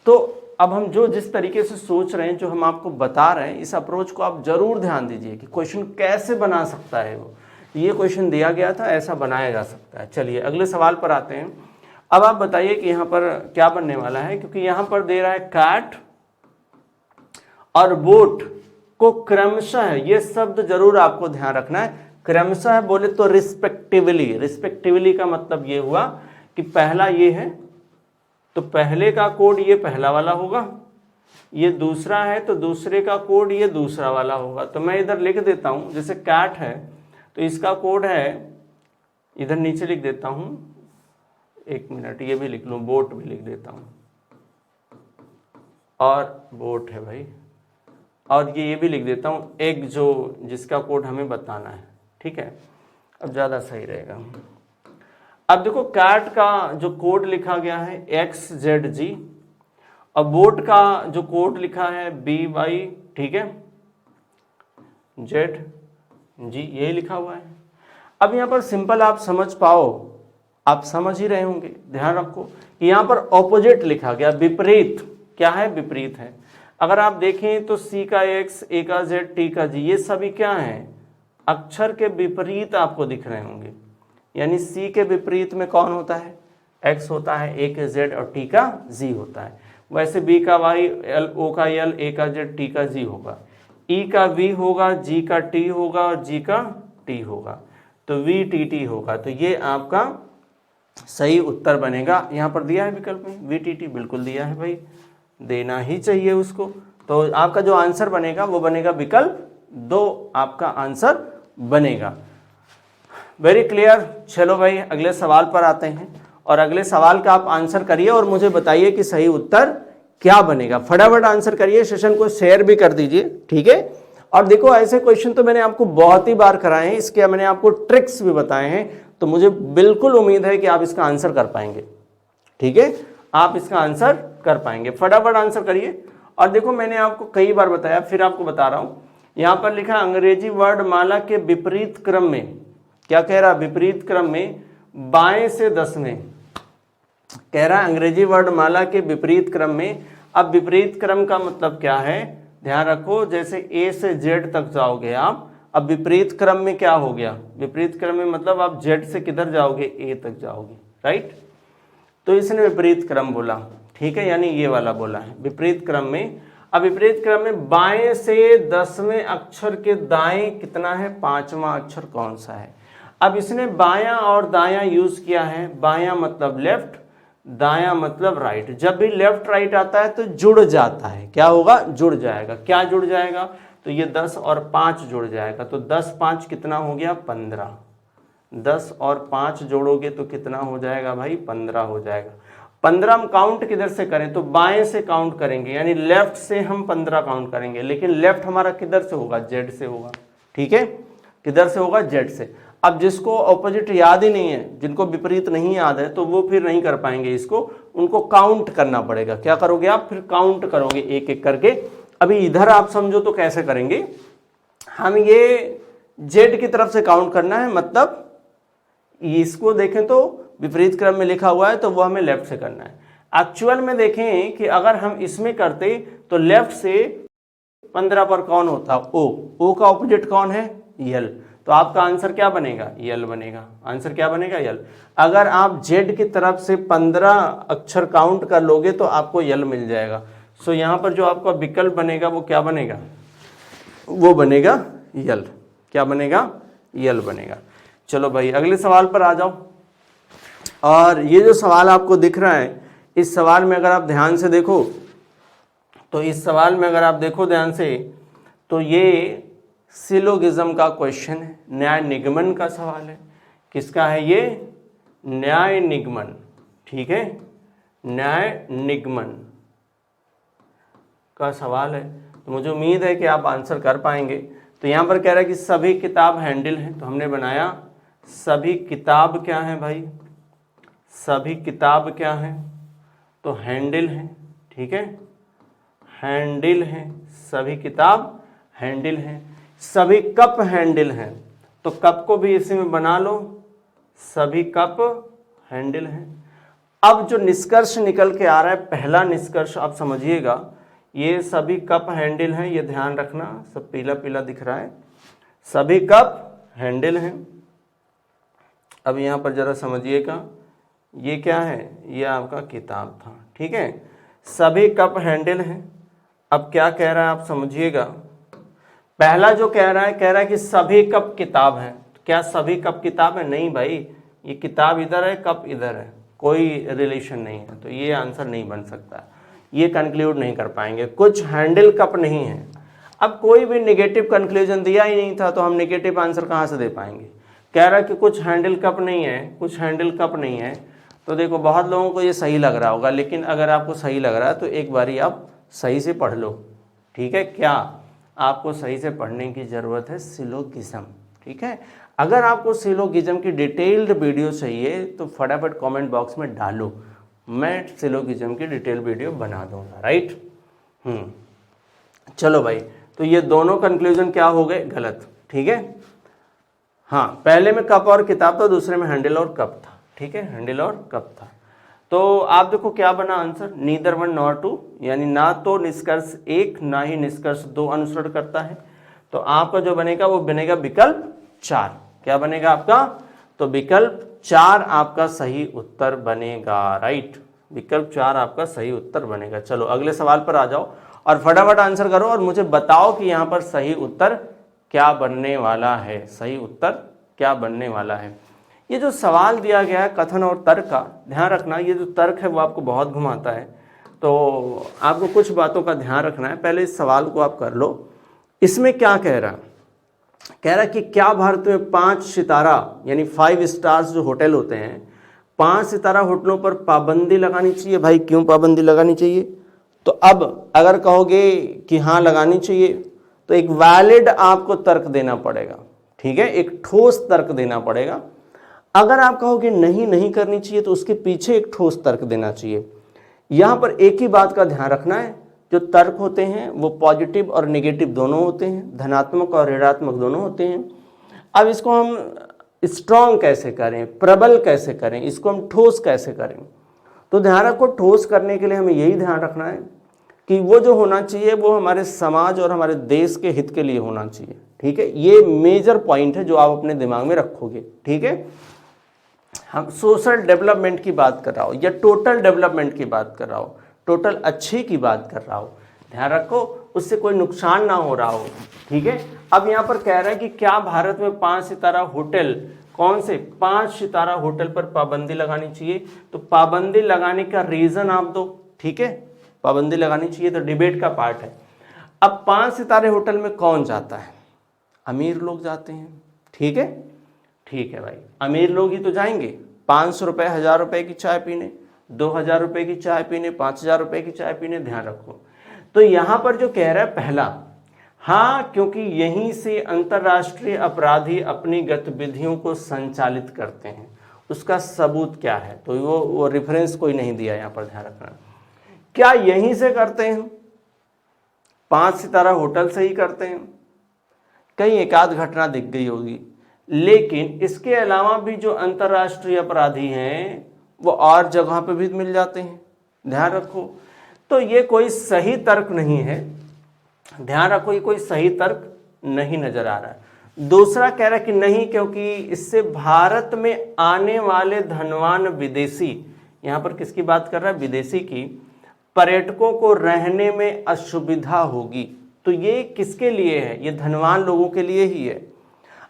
तो अब हम जो जिस तरीके से सोच रहे हैं, जो हम आपको बता रहे हैं, इस अप्रोच को आप जरूर ध्यान दीजिए कि क्वेश्चन कैसे बना सकता है वो। ये क्वेश्चन दिया गया था, ऐसा बनाया जा सकता है। चलिए अगले सवाल पर आते हैं। अब आप बताइए कि यहाँ पर क्या बनने वाला है, क्योंकि यहाँ पर दे रहा है कैट और बोट को क्रमशः, ये शब्द जरूर आपको ध्यान रखना है। क्रमशः बोले तो रिस्पेक्टिवली, रिस्पेक्टिवली का मतलब ये हुआ कि पहला ये है तो पहले का कोड ये पहला वाला होगा, ये दूसरा है तो दूसरे का कोड ये दूसरा वाला होगा। तो मैं इधर लिख देता हूं, जैसे कैट है तो इसका कोड है, इधर नीचे लिख देता हूं, 1 मिनट, ये भी लिख लूं, बोट भी लिख देता हूं, और बोट है भाई, और ये भी लिख देता हूं एक, जो जिसका कोड हमें बताना है, ठीक है। अब ज़्यादा सही रहेगा। अब देखो कैट का जो कोड लिखा गया है XZG, और बोट का जो कोड लिखा है BY, ठीक है, ZG, यही लिखा हुआ है। अब यहाँ पर सिंपल आप समझ पाओ, आप समझ ही रहे होंगे, ध्यान रखो कि यहाँ पर ऑपोजिट लिखा गया, विपरीत। क्या है, विपरीत है। अगर आप देखें तो C का X, A का Z, T का G, ये सभी क्या हैं, अक्षर के विपरीत आपको दिख रहे होंगे। यानी C के विपरीत में कौन होता है, X होता है, A का Z और T का G होता है। वैसे B का Y, O का L, A का Z, T का G होगा, E का V होगा, G का T होगा और G का T होगा, तो VTT होगा। तो ये आपका सही उत्तर बनेगा। यहाँ पर दिया है विकल्प में VTT, बिल्कुल दिया है भाई, देना ही चाहिए उसको। तो आपका जो आंसर बनेगा वो बनेगा विकल्प 2, आपका आंसर बनेगा। Very clear. चलो भाई अगले सवाल पर आते हैं, और अगले सवाल का आप आंसर करिए और मुझे बताइए कि सही उत्तर क्या बनेगा। फटाफट आंसर करिए, सेशन को शेयर भी कर दीजिए, ठीक है। और देखो ऐसे क्वेश्चन तो मैंने आपको बहुत ही बार कराए हैं, इसके मैंने आपको ट्रिक्स भी बताए हैं, तो मुझे बिल्कुल उम्मीद है कि आप इसका आंसर कर पाएंगे, ठीक है, आप इसका आंसर कर पाएंगे। फटाफट आंसर करिए। और देखो मैंने आपको कई बार बताया, फिर आपको बता रहा हूं, यहां पर लिखा अंग्रेजी वर्ड माला के विपरीत क्रम में, क्या कह रहा, विपरीत क्रम में बाएं से 10वें, कह रहा है अंग्रेजी वर्ड माला के विपरीत क्रम में। अब विपरीत क्रम का मतलब क्या है, ध्यान रखो, जैसे A से Z तक जाओगे आप, अब विपरीत क्रम में क्या हो गया, विपरीत क्रम में मतलब आप Z से किधर जाओगे, A तक जाओगे, राइट। तो इसने विपरीत क्रम बोला, ठीक है, यानी ये वाला बोला है विपरीत क्रम में। अब विपरीत क्रम में बाएं से 10वें अक्षर के दाएं कितना है, 5वां अक्षर कौन सा है। अब इसने बायां और दायां यूज किया है, बायां मतलब लेफ्ट, दायां मतलब राइट। जब भी लेफ्ट राइट आता है तो जुड़ जाता है, क्या होगा, जुड़ जाएगा। क्या जुड़ जाएगा, तो ये 10 और 5 जुड़ जाएगा, तो 10 5 कितना हो गया, 15। 10 और 5 जोड़ोगे तो कितना हो जाएगा भाई, 15 हो जाएगा। 15 हम काउंट किधर से करें, तो बाएं से काउंट करेंगे, यानी लेफ्ट से हम 15 काउंट करेंगे, लेकिन लेफ्ट हमारा किधर से होगा, जेड से होगा, ठीक है, किधर से होगा, जेड से। अब जिसको ऑपोजिट याद ही नहीं है, जिनको विपरीत नहीं याद है, तो वो फिर नहीं कर पाएंगे इसको, उनको काउंट करना पड़ेगा। क्या करोगे आप, फिर काउंट करोगे एक एक करके। अभी इधर आप समझो तो कैसे करेंगे, हम ये जेड की तरफ से काउंट करना है, मतलब इसको देखें तो विपरीत क्रम में लिखा हुआ है, तो वो हमें लेफ्ट से करना है। एक्चुअल में देखें कि अगर हम इसमें करते तो लेफ्ट से 15 पर कौन होता है? ओ का ऑपोजिट कौन है? यल। तो आपका आंसर क्या बनेगा? यल बनेगा। आंसर क्या बनेगा? यल। अगर आप जेड की तरफ से 15 अक्षर काउंट कर लोगे तो आपको यल मिल जाएगा। सो यहाँ पर जो आपका विकल्प बनेगा वो क्या बनेगा? वो बनेगा यल। क्या बनेगा? यल बनेगा। चलो भाई अगले सवाल पर आ जाओ। और ये जो सवाल आपको दिख रहा है, इस सवाल में अगर आप ध्यान से देखो तो इस सवाल में अगर आप देखो ध्यान से तो ये सिलोगिज्म का क्वेश्चन है, न्याय निगमन का सवाल है। किसका है ये? न्याय निगमन। ठीक है, न्याय निगमन का सवाल है। तो मुझे उम्मीद है कि आप आंसर कर पाएंगे। तो यहाँ पर कह रहा है कि सभी किताब हैंडल हैं, तो हमने बनाया सभी किताब क्या है भाई? सभी किताब क्या है? तो हैंडल है। ठीक है, हैंडल है। सभी किताब हैंडल है। सभी कप हैंडल हैं, तो कप को भी इसी में बना लो, सभी कप हैंडल हैं। अब जो निष्कर्ष निकल के आ रहा है, पहला निष्कर्ष आप समझिएगा, ये सभी कप हैंडल हैं, ये ध्यान रखना, सब पीला पीला दिख रहा है, सभी कप हैंडल हैं। अब यहाँ पर जरा समझिएगा, ये क्या है? ये आपका किताब था। ठीक है, सभी कप हैंडल हैं। अब क्या कह रहा है आप समझिएगा, पहला जो कह रहा है कि सभी कप किताब हैं। तो क्या सभी कप किताब है? नहीं भाई, ये किताब इधर है, कप इधर है, कोई रिलेशन नहीं है। तो ये आंसर नहीं बन सकता, ये कंक्लूड नहीं कर पाएंगे। कुछ हैंडल कप नहीं है। अब कोई भी नेगेटिव कंक्लूजन दिया ही नहीं था, तो हम नेगेटिव आंसर कहाँ से दे पाएंगे? कह रहा है कि कुछ हैंडल कप नहीं है, कुछ हैंडल कप नहीं है। तो देखो बहुत लोगों को ये सही लग रहा होगा, लेकिन अगर आपको सही लग रहा है तो एक बारी आप सही से पढ़ लो। ठीक है, क्या आपको सही से पढ़ने की ज़रूरत है? सिलोगिज्म। ठीक है, अगर आपको सिलोगिज्म की डिटेल्ड वीडियो चाहिए तो फटाफट कमेंट बॉक्स में डालो, मैं सिलोगिज्म की डिटेल वीडियो बना दूंगा। राइट। चलो भाई, तो ये दोनों कंक्लूजन क्या हो गए? गलत। ठीक है, हाँ, पहले में कप और किताब था, दूसरे में हैंडल और कप था। ठीक है, हैंडल और कप था। तो आप देखो क्या बना answer, neither one nor two, यानी ना तो निष्कर्ष 1 ना ही निष्कर्ष 2 अनुसरण करता है। तो आपका जो बनेगा वो बनेगा विकल्प 4। क्या बनेगा आपका? तो विकल्प 4 आपका सही उत्तर बनेगा। राइट, विकल्प 4 आपका सही उत्तर बनेगा। चलो अगले सवाल पर आ जाओ और फटाफट आंसर करो और मुझे बताओ कि यहाँ पर सही उत्तर क्या बनने वाला है। सही उत्तर क्या बनने वाला है? ये जो सवाल दिया गया है कथन और तर्क का, ध्यान रखना, ये जो तर्क है वो आपको बहुत घुमाता है, तो आपको कुछ बातों का ध्यान रखना है। पहले इस सवाल को आप कर लो। इसमें क्या कह रहा है कि क्या भारत में 5 सितारा यानी 5 स्टार्स जो होटल होते हैं, 5 सितारा होटलों पर पाबंदी लगानी चाहिए। भाई क्यों पाबंदी लगानी चाहिए? तो अब अगर कहोगे कि हाँ लगानी चाहिए, तो एक वैलिड आपको तर्क देना पड़ेगा। ठीक है, एक ठोस तर्क देना पड़ेगा। अगर आप कहोगे नहीं करनी चाहिए, तो उसके पीछे एक ठोस तर्क देना चाहिए। यहां पर एक ही बात का ध्यान रखना है, जो तर्क होते हैं वो पॉजिटिव और नेगेटिव दोनों होते हैं, धनात्मक और ऋणात्मक दोनों होते हैं। अब इसको हम स्ट्रॉन्ग कैसे करें, प्रबल कैसे करें, इसको हम ठोस कैसे करें? तो ध्यान रखो, ठोस करने के लिए हमें यही ध्यान रखना है कि वो जो होना चाहिए वो हमारे समाज और हमारे देश के हित के लिए होना चाहिए। ठीक है, ये मेजर पॉइंट है जो आप अपने दिमाग में रखोगे। ठीक है, हम सोशल डेवलपमेंट की बात कर रहा हो या टोटल डेवलपमेंट की बात कर रहा हो, टोटल अच्छे की बात कर रहा हो, ध्यान रखो उससे कोई नुकसान ना हो रहा हो। ठीक है, अब यहाँ पर कह रहा है कि क्या भारत में 5 सितारा होटल, कौन से 5 सितारा होटल पर पाबंदी लगानी चाहिए? तो पाबंदी लगाने का रीजन आप दो। ठीक है, पाबंदी लगानी चाहिए तो डिबेट का पार्ट है। अब 5 सितारे होटल में कौन जाता है? अमीर लोग जाते हैं। ठीक है, ठीक है भाई, अमीर लोग ही तो जाएंगे। 500 रुपये, 1000 रुपये की चाय पीने, 2000 रुपये की चाय पीने, 5000 रुपये की चाय पीने, ध्यान रखो। तो यहाँ पर जो कह रहा है पहला, हाँ, क्योंकि यहीं से अंतर्राष्ट्रीय अपराधी अपनी गतिविधियों को संचालित करते हैं। उसका सबूत क्या है? तो वो रेफरेंस कोई नहीं दिया यहाँ पर, ध्यान रखना। क्या यहीं से करते हैं? 5 सितारा होटल से ही करते हैं? कहीं एक आध घटना दिख गई होगी, लेकिन इसके अलावा भी जो अंतर्राष्ट्रीय अपराधी हैं वो और जगह पे भी मिल जाते हैं, ध्यान रखो। तो ये कोई सही तर्क नहीं है। ध्यान रखो ये कोई सही तर्क नहीं नजर आ रहा है। दूसरा कह रहा है कि नहीं, क्योंकि इससे भारत में आने वाले धनवान विदेशी, यहां पर किसकी बात कर रहा है, विदेशी की, पर्यटकों को रहने में असुविधा होगी। तो ये किसके लिए है, ये धनवान लोगों के लिए ही है।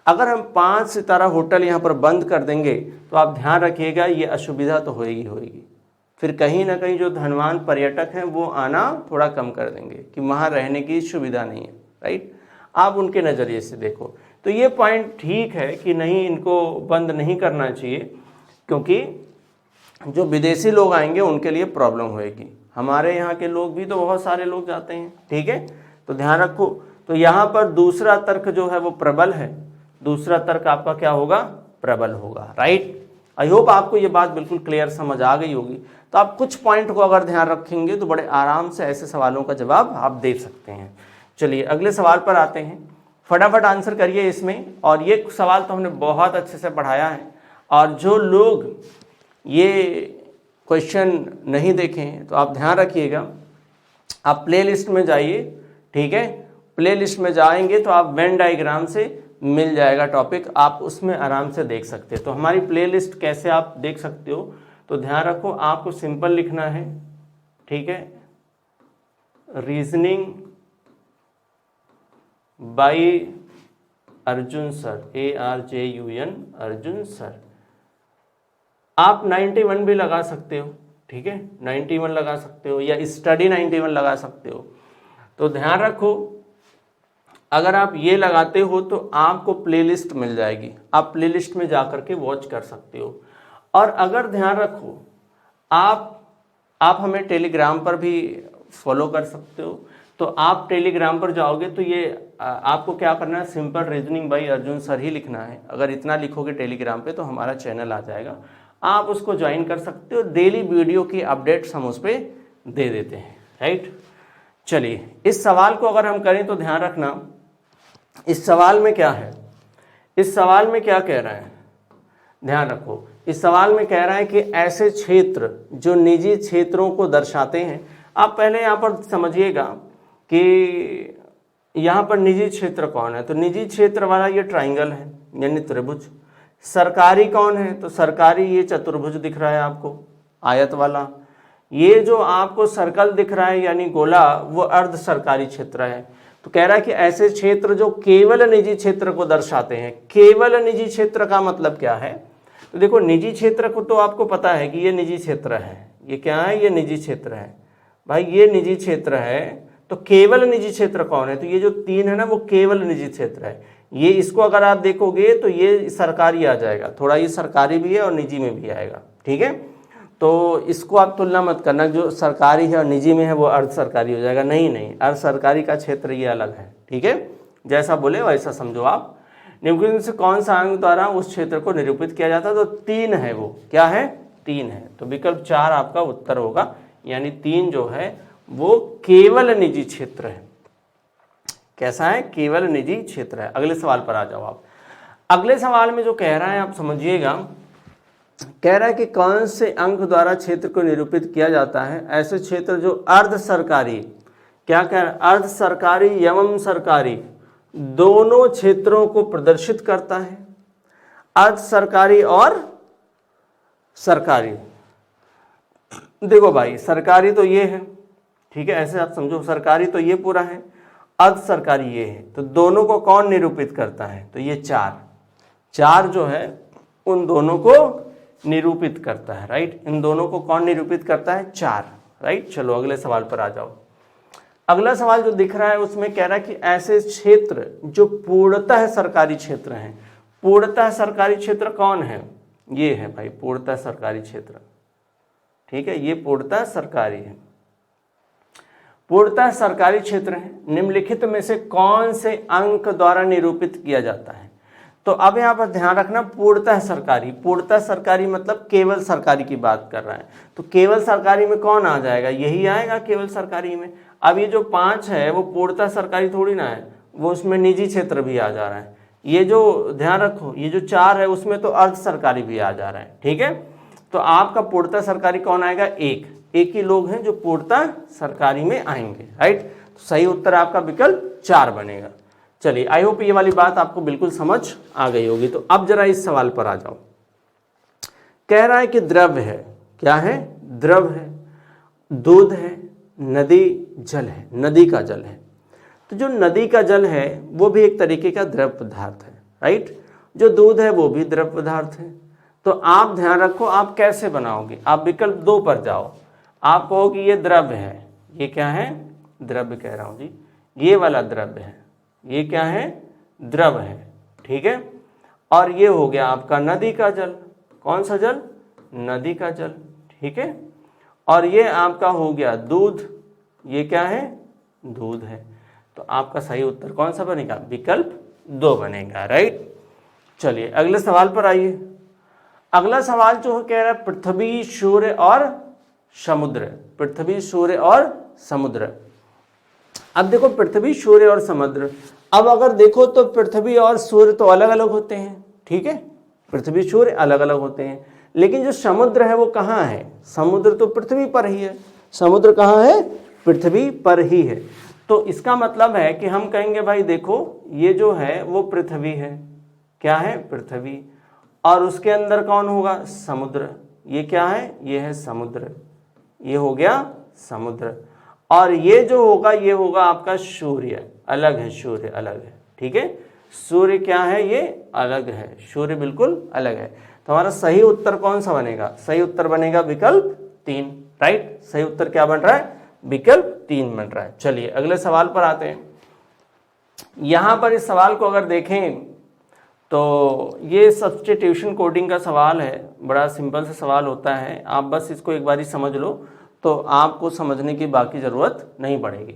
अगर हम 5 सितारा होटल यहाँ पर बंद कर देंगे तो आप ध्यान रखिएगा ये असुविधा तो होएगी होएगी। फिर कहीं ना कहीं जो धनवान पर्यटक हैं वो आना थोड़ा कम कर देंगे कि वहाँ रहने की सुविधा नहीं है, राइट। आप उनके नज़रिए से देखो तो ये पॉइंट ठीक है कि नहीं, इनको बंद नहीं करना चाहिए, क्योंकि जो विदेशी लोग आएंगे उनके लिए प्रॉब्लम होएगी। हमारे यहाँ के लोग भी तो बहुत सारे लोग जाते हैं, ठीक है, तो ध्यान रखो। तो यहाँ पर दूसरा तर्क जो है वो प्रबल है, दूसरा तर्क आपका क्या होगा, प्रबल होगा, राइट। आई होप आपको ये बात बिल्कुल क्लियर समझ आ गई होगी। तो आप कुछ पॉइंट को अगर ध्यान रखेंगे तो बड़े आराम से ऐसे सवालों का जवाब आप दे सकते हैं। चलिए अगले सवाल पर आते हैं, फटाफट आंसर करिए इसमें। और ये सवाल तो हमने बहुत अच्छे से पढ़ाया है, और जो लोग ये क्वेश्चन नहीं देखें तो आप ध्यान रखिएगा, आप प्ले लिस्ट में जाइए, ठीक है, प्ले लिस्ट में जाएंगे तो आप वेन डायग्राम से मिल जाएगा टॉपिक, आप उसमें आराम से देख सकते हैं। तो हमारी प्ले लिस्ट कैसे आप देख सकते हो, तो ध्यान रखो आपको सिंपल लिखना है, ठीक है, reasoning by Arjun sir, ARJUN, Arjun sir. आप 91 भी लगा सकते हो, ठीक है, 91 लगा सकते हो, या स्टडी 91 लगा सकते हो। तो ध्यान रखो अगर आप ये लगाते हो तो आपको प्लेलिस्ट मिल जाएगी, आप प्लेलिस्ट में जा करके वॉच कर सकते हो। और अगर ध्यान रखो आप हमें टेलीग्राम पर भी फॉलो कर सकते हो। तो आप टेलीग्राम पर जाओगे तो ये आपको क्या करना है, simple reasoning by Arjun sir ही लिखना है। अगर इतना लिखोगे टेलीग्राम पे तो हमारा चैनल आ जाएगा, आप उसको ज्वाइन कर सकते हो। डेली वीडियो की अपडेट्स हम उस पर दे देते हैं, राइट। चलिए इस सवाल को अगर हम करें तो ध्यान रखना, इस सवाल में क्या है, इस सवाल में क्या कह रहा है, ध्यान रखो। इस सवाल में कह रहा है कि ऐसे क्षेत्र जो निजी क्षेत्रों को दर्शाते हैं। आप पहले यहाँ पर समझिएगा कि यहाँ पर निजी क्षेत्र कौन है, तो निजी क्षेत्र वाला ये ट्राइंगल है यानी त्रिभुज। सरकारी कौन है, तो सरकारी ये चतुर्भुज दिख रहा है आपको, आयत वाला। ये जो आपको सर्कल दिख रहा है यानी गोला, वो अर्ध सरकारी क्षेत्र है। तो कह रहा है कि ऐसे क्षेत्र जो केवल निजी क्षेत्र को दर्शाते हैं। केवल निजी क्षेत्र का मतलब क्या है, तो देखो निजी क्षेत्र को तो आपको पता है कि ये निजी क्षेत्र है, ये क्या है, ये निजी क्षेत्र है भाई, ये निजी क्षेत्र है। तो केवल निजी क्षेत्र कौन है, तो ये जो 3 है ना वो केवल निजी क्षेत्र है। ये इसको अगर आप देखोगे तो ये सरकारी आ जाएगा, थोड़ा ये सरकारी भी है और निजी में भी आएगा, ठीक है। तो इसको आप तुलना मत करना, जो सरकारी है और निजी में है वो अर्ध सरकारी हो जाएगा, नहीं, अर्ध सरकारी का क्षेत्र ये अलग है, ठीक है। जैसा बोले वैसा समझो आप। निम्नलिखित से कौन सा अंक द्वारा उस क्षेत्र को निरूपित किया जाता है, तो 3 है, वो क्या है, 3 है। तो विकल्प 4 आपका उत्तर होगा, यानी 3 जो है वो केवल निजी क्षेत्र है। कैसा है, केवल निजी क्षेत्र है। अगले सवाल पर आ जाओ आप। अगले सवाल में जो कह रहा है आप समझिएगा, कह रहा है कि कौन से अंक द्वारा क्षेत्र को निरूपित किया जाता है, ऐसे क्षेत्र जो अर्ध सरकारी, क्या कह रहा है, अर्ध सरकारी एवं सरकारी दोनों क्षेत्रों को प्रदर्शित करता है। अर्ध सरकारी और सरकारी, देखो भाई सरकारी तो ये है, ठीक है, ऐसे आप समझो, सरकारी तो ये पूरा है, अर्ध सरकारी ये है। तो दोनों को कौन निरूपित करता है, तो ये 4 जो है उन दोनों को निरूपित करता है, राइट। इन दोनों को कौन निरूपित करता है, 4, राइट। चलो अगले सवाल पर आ जाओ। अगला सवाल जो दिख रहा है उसमें कह रहा है कि ऐसे क्षेत्र जो पूर्णतः सरकारी क्षेत्र हैं। पूर्णतः सरकारी क्षेत्र कौन है, ये है भाई पूर्णतः सरकारी क्षेत्र, ठीक है, ये पूर्णतः सरकारी है। पूर्णतः सरकारी क्षेत्र है, निम्नलिखित में से कौन से अंक द्वारा निरूपित किया जाता है। तो अब यहाँ पर ध्यान रखना, पूर्णतः सरकारी, पूर्णतः सरकारी मतलब केवल सरकारी की बात कर रहा है। तो केवल सरकारी में कौन आ जाएगा, यही आएगा केवल सरकारी में। अब ये जो 5 है वो पूर्णतः सरकारी थोड़ी ना है, वो उसमें निजी क्षेत्र भी आ जा रहा है। ये जो ध्यान रखो, ये जो 4 है उसमें तो अर्ध सरकारी भी आ जा रहा है, ठीक है। तो आपका पूर्णतः सरकारी कौन आएगा, एक ही लोग हैं जो पूर्णतः सरकारी में आएंगे, राइट। सही उत्तर आपका विकल्प 4 बनेगा। चलिए, आई होप ये वाली बात आपको बिल्कुल समझ आ गई होगी। तो अब जरा इस सवाल पर आ जाओ। कह रहा है कि द्रव है, क्या है? द्रव है, दूध है, नदी जल है, नदी का जल है। तो जो नदी का जल है वो भी एक तरीके का द्रव पदार्थ है, राइट। जो दूध है वो भी द्रव पदार्थ है। तो आप ध्यान रखो आप कैसे बनाओगे। आप विकल्प 2 पर जाओ, आप कहो कि ये द्रव्य है। ये क्या है? द्रव्य कह रहा हूं जी, ये वाला द्रव्य है। ये क्या है? द्रव है, ठीक है। और ये हो गया आपका नदी का जल। कौन सा जल? नदी का जल, ठीक है। और ये आपका हो गया दूध। ये क्या है? दूध है। तो आपका सही उत्तर कौन सा बनेगा? विकल्प 2 बनेगा, राइट। चलिए अगले सवाल पर आइए। अगला सवाल जो कह रहा है पृथ्वी, सूर्य और समुद्र। पृथ्वी, सूर्य और समुद्र। अब देखो पृथ्वी, सूर्य और समुद्र। अब अगर देखो तो पृथ्वी और सूर्य तो अलग अलग होते हैं, ठीक है। पृथ्वी, सूर्य अलग अलग होते हैं, लेकिन जो समुद्र है वो कहाँ है? समुद्र तो पृथ्वी पर ही है। समुद्र कहाँ है? पृथ्वी पर ही है। तो इसका मतलब है कि हम कहेंगे भाई देखो ये जो है वो पृथ्वी है। क्या है? पृथ्वी। और उसके अंदर कौन होगा? समुद्र। ये क्या है? ये है समुद्र। ये हो गया समुद्र। और ये जो होगा ये होगा आपका सूर्य। अलग है, सूर्य अलग है, ठीक है। सूर्य क्या है? ये अलग है, सूर्य बिल्कुल अलग है। तो हमारा सही उत्तर कौन सा बनेगा? सही उत्तर बनेगा विकल्प 3, राइट। सही उत्तर क्या बन रहा है? विकल्प 3 बन रहा है। चलिए अगले सवाल पर आते हैं। यहां पर इस सवाल को अगर देखें तो ये सब्स्टिट्यूशन कोडिंग का सवाल है। बड़ा सिंपल सा सवाल होता है, आप बस इसको एक बारी समझ लो तो आपको समझने की बाकी जरूरत नहीं पड़ेगी।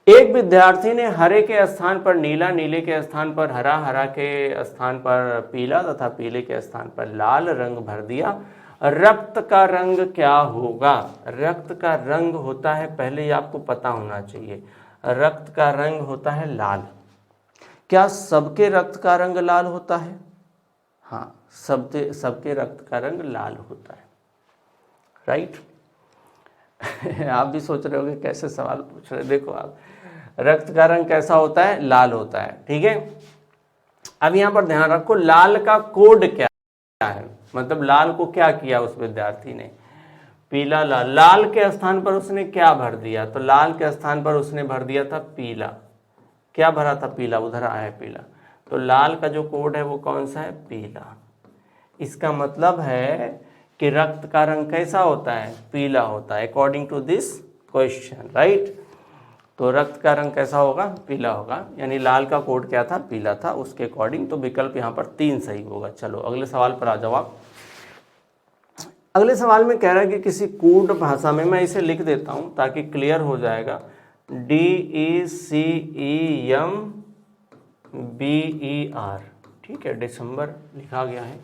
एक विद्यार्थी ने हरे के स्थान पर नीला, नीले के स्थान पर हरा, हरा के स्थान पर पीला तथा पीले के स्थान पर लाल रंग भर दिया। रक्त का रंग क्या होगा? रक्त का रंग होता है, पहले ही आपको पता होना चाहिए, रक्त का रंग होता है लाल। क्या सबके रक्त का रंग लाल होता है? हाँ, सबके रक्त का रंग लाल होता है, राइट। आप भी सोच रहे होंगे कैसे सवाल पूछ रहे हैं। देखो आप, रक्त का रंग कैसा होता है? लाल होता है, ठीक है। अब यहां पर ध्यान रखो लाल का कोड क्या है, मतलब लाल को क्या किया उस विद्यार्थी ने? पीला लाल, लाल के स्थान पर उसने क्या भर दिया? तो लाल के स्थान पर उसने भर दिया था पीला। क्या भरा था? पीला, उधर आया है पीला। तो लाल का जो कोड है वो कौन सा है? पीला। इसका मतलब है कि रक्त का रंग कैसा होता है? पीला होता है, according to this question, right. तो रक्त का रंग कैसा होगा? पीला होगा, यानी लाल का कोड क्या था? पीला था, उसके अकॉर्डिंग। तो विकल्प यहाँ पर 3 सही होगा। चलो अगले सवाल पर आ जाओ आप। अगले सवाल में कह रहा है कि किसी कूट भाषा में, मैं इसे लिख देता हूँ ताकि क्लियर हो जाएगा, DECEMBER, ठीक है, दिसंबर लिखा गया है,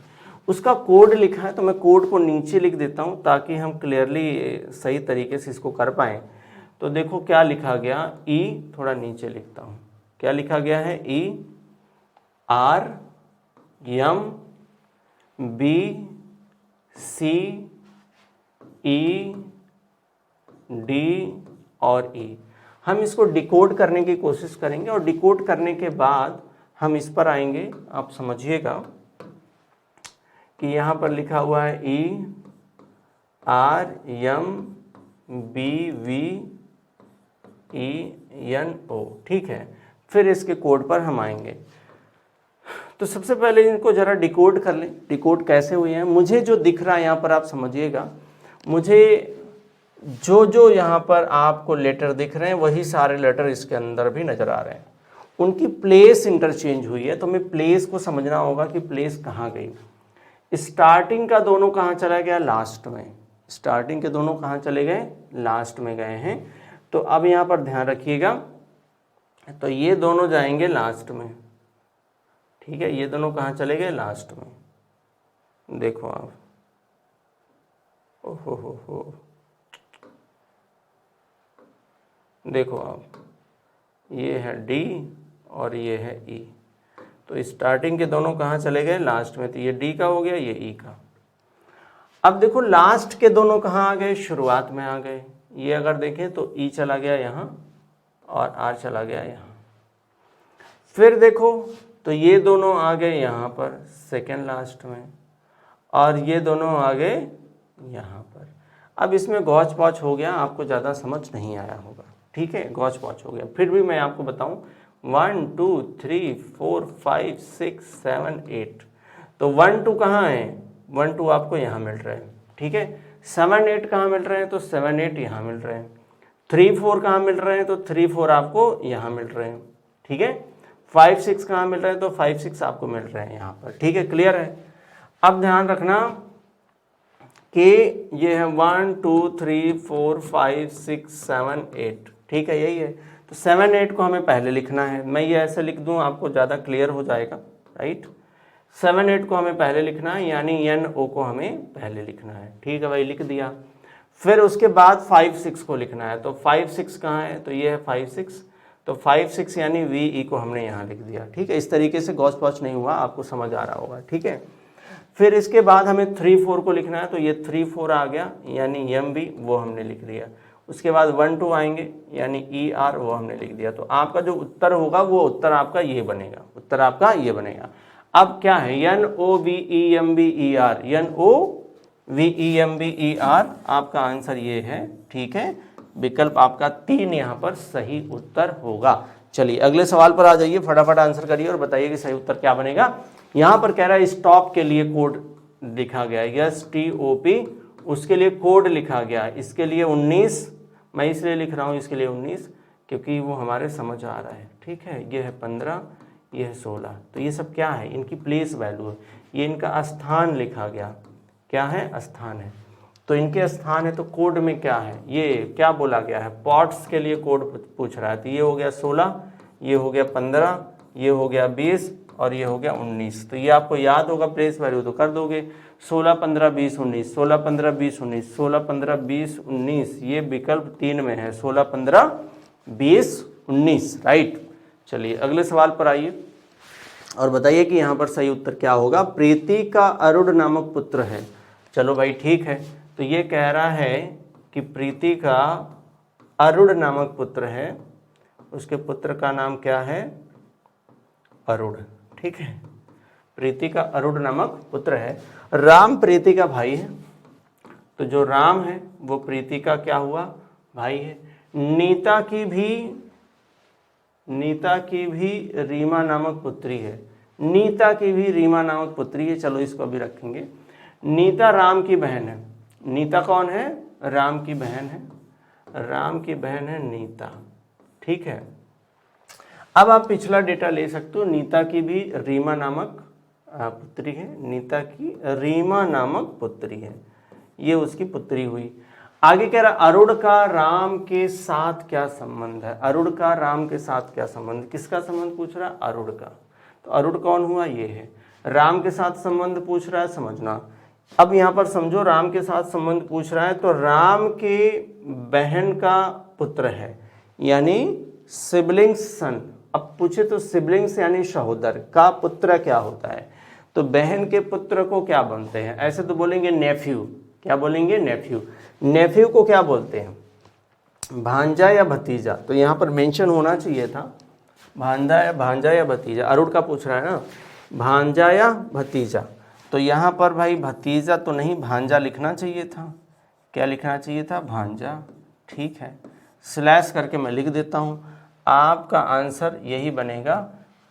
उसका कोड लिखा है। तो मैं कोड को नीचे लिख देता हूँ ताकि हम क्लियरली सही तरीके से इसको कर पाएँ। तो देखो क्या लिखा गया, ई, थोड़ा नीचे लिखता हूँ, क्या लिखा गया है? ERMBCED और ई। हम इसको डिकोड करने की कोशिश करेंगे और डिकोड करने के बाद हम इस पर आएंगे। आप समझिएगा कि यहाँ पर लिखा हुआ है ERMBVENO, ठीक है। फिर इसके कोड पर हम आएंगे। तो सबसे पहले इनको जरा डिकोड कर लें। डिकोड कैसे हुए हैं? मुझे जो दिख रहा है यहाँ पर आप समझिएगा, मुझे जो जो यहाँ पर आपको लेटर दिख रहे हैं वही सारे लेटर इसके अंदर भी नजर आ रहे हैं। उनकी प्लेस इंटरचेंज हुई है, तो हमें प्लेस को समझना होगा कि प्लेस कहाँ गई। स्टार्टिंग का दोनों कहाँ चला गया? लास्ट में। स्टार्टिंग के दोनों कहाँ चले गए? लास्ट में गए हैं। तो अब यहाँ पर ध्यान रखिएगा, तो ये दोनों जाएंगे लास्ट में, ठीक है। ये दोनों कहाँ चले गए? लास्ट में। देखो आप, ओहो हो, देखो आप, ये है डी और ये है ई। तो स्टार्टिंग के दोनों कहाँ चले गए? लास्ट में। तो ये डी का हो गया, ये ई का। अब देखो लास्ट के दोनों कहाँ आ गए? शुरुआत में आ गए। ये अगर देखें तो ई चला गया यहाँ और आर चला गया यहाँ। फिर देखो तो ये दोनों आ गए यहाँ पर सेकेंड लास्ट में, और ये दोनों आ गए यहाँ पर। अब इसमें गौच पौच हो गया, आपको ज़्यादा समझ नहीं आया होगा, ठीक है, गौच पौच हो गया। फिर भी मैं आपको बताऊं 1 2 3 4 5 6 7 8, तो 1 2 कहाँ है, 1 2 आपको यहाँ मिल रहे हैं, ठीक है। 7 8 कहाँ मिल रहे हैं, तो 7 8 यहाँ मिल रहे हैं। 3 4 कहाँ मिल रहे हैं, तो 3 4 आपको यहाँ मिल रहे हैं, ठीक है। 5 6 कहाँ मिल रहे हैं, तो 5 6 आपको मिल रहे हैं यहाँ पर, ठीक है, क्लियर है। अब ध्यान रखना कि ये है 1 2 3 4 5 6 7 8, ठीक है, यही है। तो 7 8 को हमें पहले लिखना है, मैं ये ऐसे लिख दूं आपको ज़्यादा क्लियर हो जाएगा, राइट। 7 8 को हमें पहले लिखना है, यानी एन ओ को हमें पहले लिखना है, ठीक है भाई, लिख दिया। फिर उसके बाद 5 6 को लिखना है, तो 5 6 कहाँ है, तो ये है 5 6, तो 5 6 यानी वी ई को हमने यहाँ लिख दिया, ठीक है। इस तरीके से गौच पौच नहीं हुआ, आपको समझ आ रहा होगा, ठीक है। फिर इसके बाद हमें 3 4 को लिखना है, तो ये 3 4 आ गया, यानी एम बी वो हमने लिख दिया। उसके बाद 1 2 आएंगे, यानी ई आर वो हमने लिख दिया। तो आपका जो उत्तर होगा वो उत्तर आपका ये बनेगा, उत्तर आपका ये बनेगा। अब क्या है, N O V E M B E R, N O V E M B E R, आपका आंसर ये है, ठीक है। विकल्प आपका 3 यहाँ पर सही उत्तर होगा। चलिए अगले सवाल पर आ जाइए, फटाफट आंसर करिए और बताइए कि सही उत्तर क्या बनेगा। यहाँ पर कह रहा है स्टॉप के लिए कोड लिखा गया है, यस टी ओ पी, उसके लिए कोड लिखा गया है, इसके लिए 19, मैं इसलिए लिख रहा हूँ इसके लिए 19 क्योंकि वो हमारे समझ आ रहा है, ठीक है। ये है 15, ये है 16, तो ये सब क्या है, इनकी प्लेस वैल्यू है, ये इनका स्थान लिखा गया, क्या है, स्थान है। तो इनके स्थान है, तो कोड में क्या है, ये क्या बोला गया है, पॉट्स के लिए कोड पूछ रहा है। तो ये हो गया 16, ये हो गया 15, ये हो गया 20 और ये हो गया 19। तो ये आपको याद होगा प्लेस वैल्यू, तो कर दोगे 16 15 20 19, 16 15 20 19, 16 15 20 19, ये विकल्प 3 में है, 16 15 20 19, राइट। चलिए अगले सवाल पर आइए और बताइए कि यहाँ पर सही उत्तर क्या होगा। प्रीति का अरुण नामक पुत्र है, चलो भाई ठीक है। तो ये कह रहा है कि प्रीति का अरुण नामक पुत्र है, उसके पुत्र का नाम क्या है, अरुण, ठीक है। प्रीति का अरुण नामक पुत्र है। राम प्रीति का भाई है, तो जो राम है वो प्रीति का क्या हुआ, भाई है। नीता की भी रीमा नामक पुत्री है, नीता की भी रीमा नामक पुत्री है, चलो इसको अभी रखेंगे। नीता राम की बहन है, नीता कौन है, राम की बहन है, राम की बहन है नीता, ठीक है। अब आप पिछला डेटा ले सकते हो, नीता की भी रीमा नामक पुत्री है, नीता की रीमा नामक पुत्री है, ये उसकी पुत्री हुई। आगे कह रहा अरुण का राम के साथ क्या संबंध है, अरुण का राम के साथ क्या संबंध, किसका संबंध पूछ रहा है, अरुण का। तो अरुण कौन हुआ, ये है। राम के साथ संबंध पूछ रहा है, समझना। अब यहाँ पर समझो, राम के साथ संबंध पूछ रहा है, तो राम के बहन का पुत्र है, यानी सिबलिंग्स सन। अब पूछे तो सिबलिंग्स यानी सहोदर का पुत्र क्या होता है, तो बहन के पुत्र को क्या बोलते हैं, ऐसे तो बोलेंगे नेफ्यू, क्या बोलेंगे, नेफ्यू। नेफ्यू को क्या बोलते हैं, भांजा या भतीजा। तो यहाँ पर मेंशन होना चाहिए था भांजा या भतीजा, अरुण का पूछ रहा है ना, भांजा या भतीजा। तो यहाँ पर भाई भतीजा तो नहीं, भांजा लिखना चाहिए था, क्या लिखना चाहिए था, भांजा, ठीक है। स्लैश करके मैं लिख देता हूँ, आपका आंसर यही बनेगा,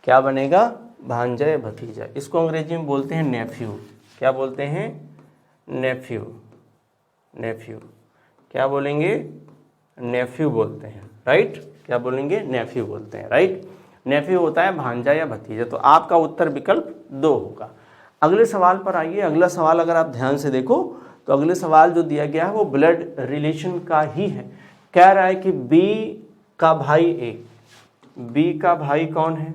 क्या बनेगा, भांजा या भतीजा। इसको अंग्रेजी में बोलते हैं नेफ्यू, क्या बोलते हैं, नेफ्यू, नेफ्यू, क्या बोलेंगे, नेफ्यू बोलते हैं, राइट, क्या बोलेंगे, नेफ्यू बोलते हैं, राइट। नेफ्यू होता है भांजा या भतीजा। तो आपका उत्तर विकल्प 2 होगा। अगले सवाल पर आइए। अगला सवाल अगर आप ध्यान से देखो तो अगले सवाल जो दिया गया है वो ब्लड रिलेशन का ही है। कह रहा है कि बी का भाई ए, बी का भाई कौन है,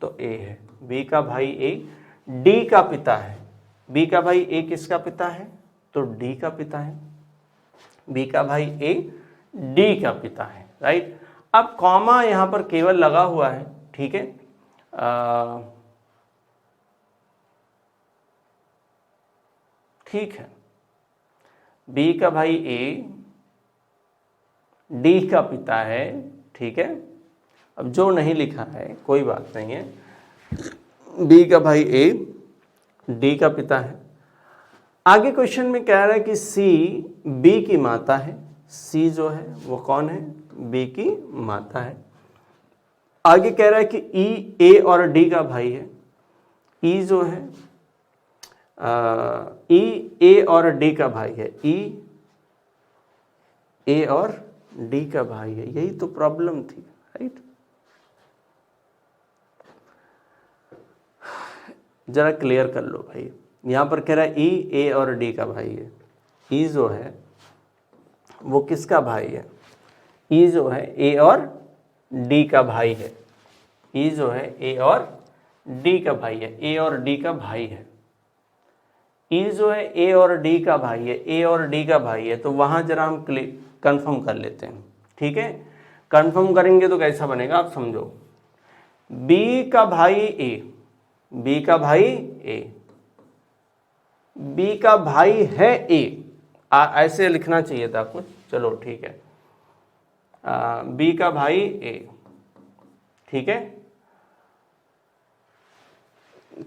तो ए है, बी का भाई ए डी का पिता है। बी का भाई ए किसका पिता है, तो डी का पिता है, बी का भाई ए डी का पिता है, राइट। अब कॉमा यहां पर केवल लगा हुआ है, ठीक है। ठीक है, बी का भाई ए डी का पिता है, ठीक है। अब जो नहीं लिखा है कोई बात नहीं है, बी का भाई ए, डी का पिता है। आगे क्वेश्चन में कह रहा है कि सी बी की माता है। सी जो है वो कौन है? बी की माता है। आगे कह रहा है कि ई ए और डी का भाई है। ई जो है ई ए और डी का भाई है। ई ए और डी का भाई है, यही तो प्रॉब्लम थी, राइट। जरा क्लियर कर लो भाई, यहां पर कह रहा है ई ए और डी का भाई है। ई जो है वो किसका भाई है? ई जो है ए और डी का भाई है। ई जो है ए और डी का भाई है, ए और डी का भाई है। ई जो है ए और डी का भाई है, ए और डी का भाई है। तो वहां जरा हम कंफर्म कर लेते हैं, ठीक है। कंफर्म करेंगे तो कैसा बनेगा आप समझो। बी का भाई ए, बी का भाई ए, बी का भाई है ए, ऐसे लिखना चाहिए था कुछ, चलो ठीक है। बी का भाई ए, ठीक है।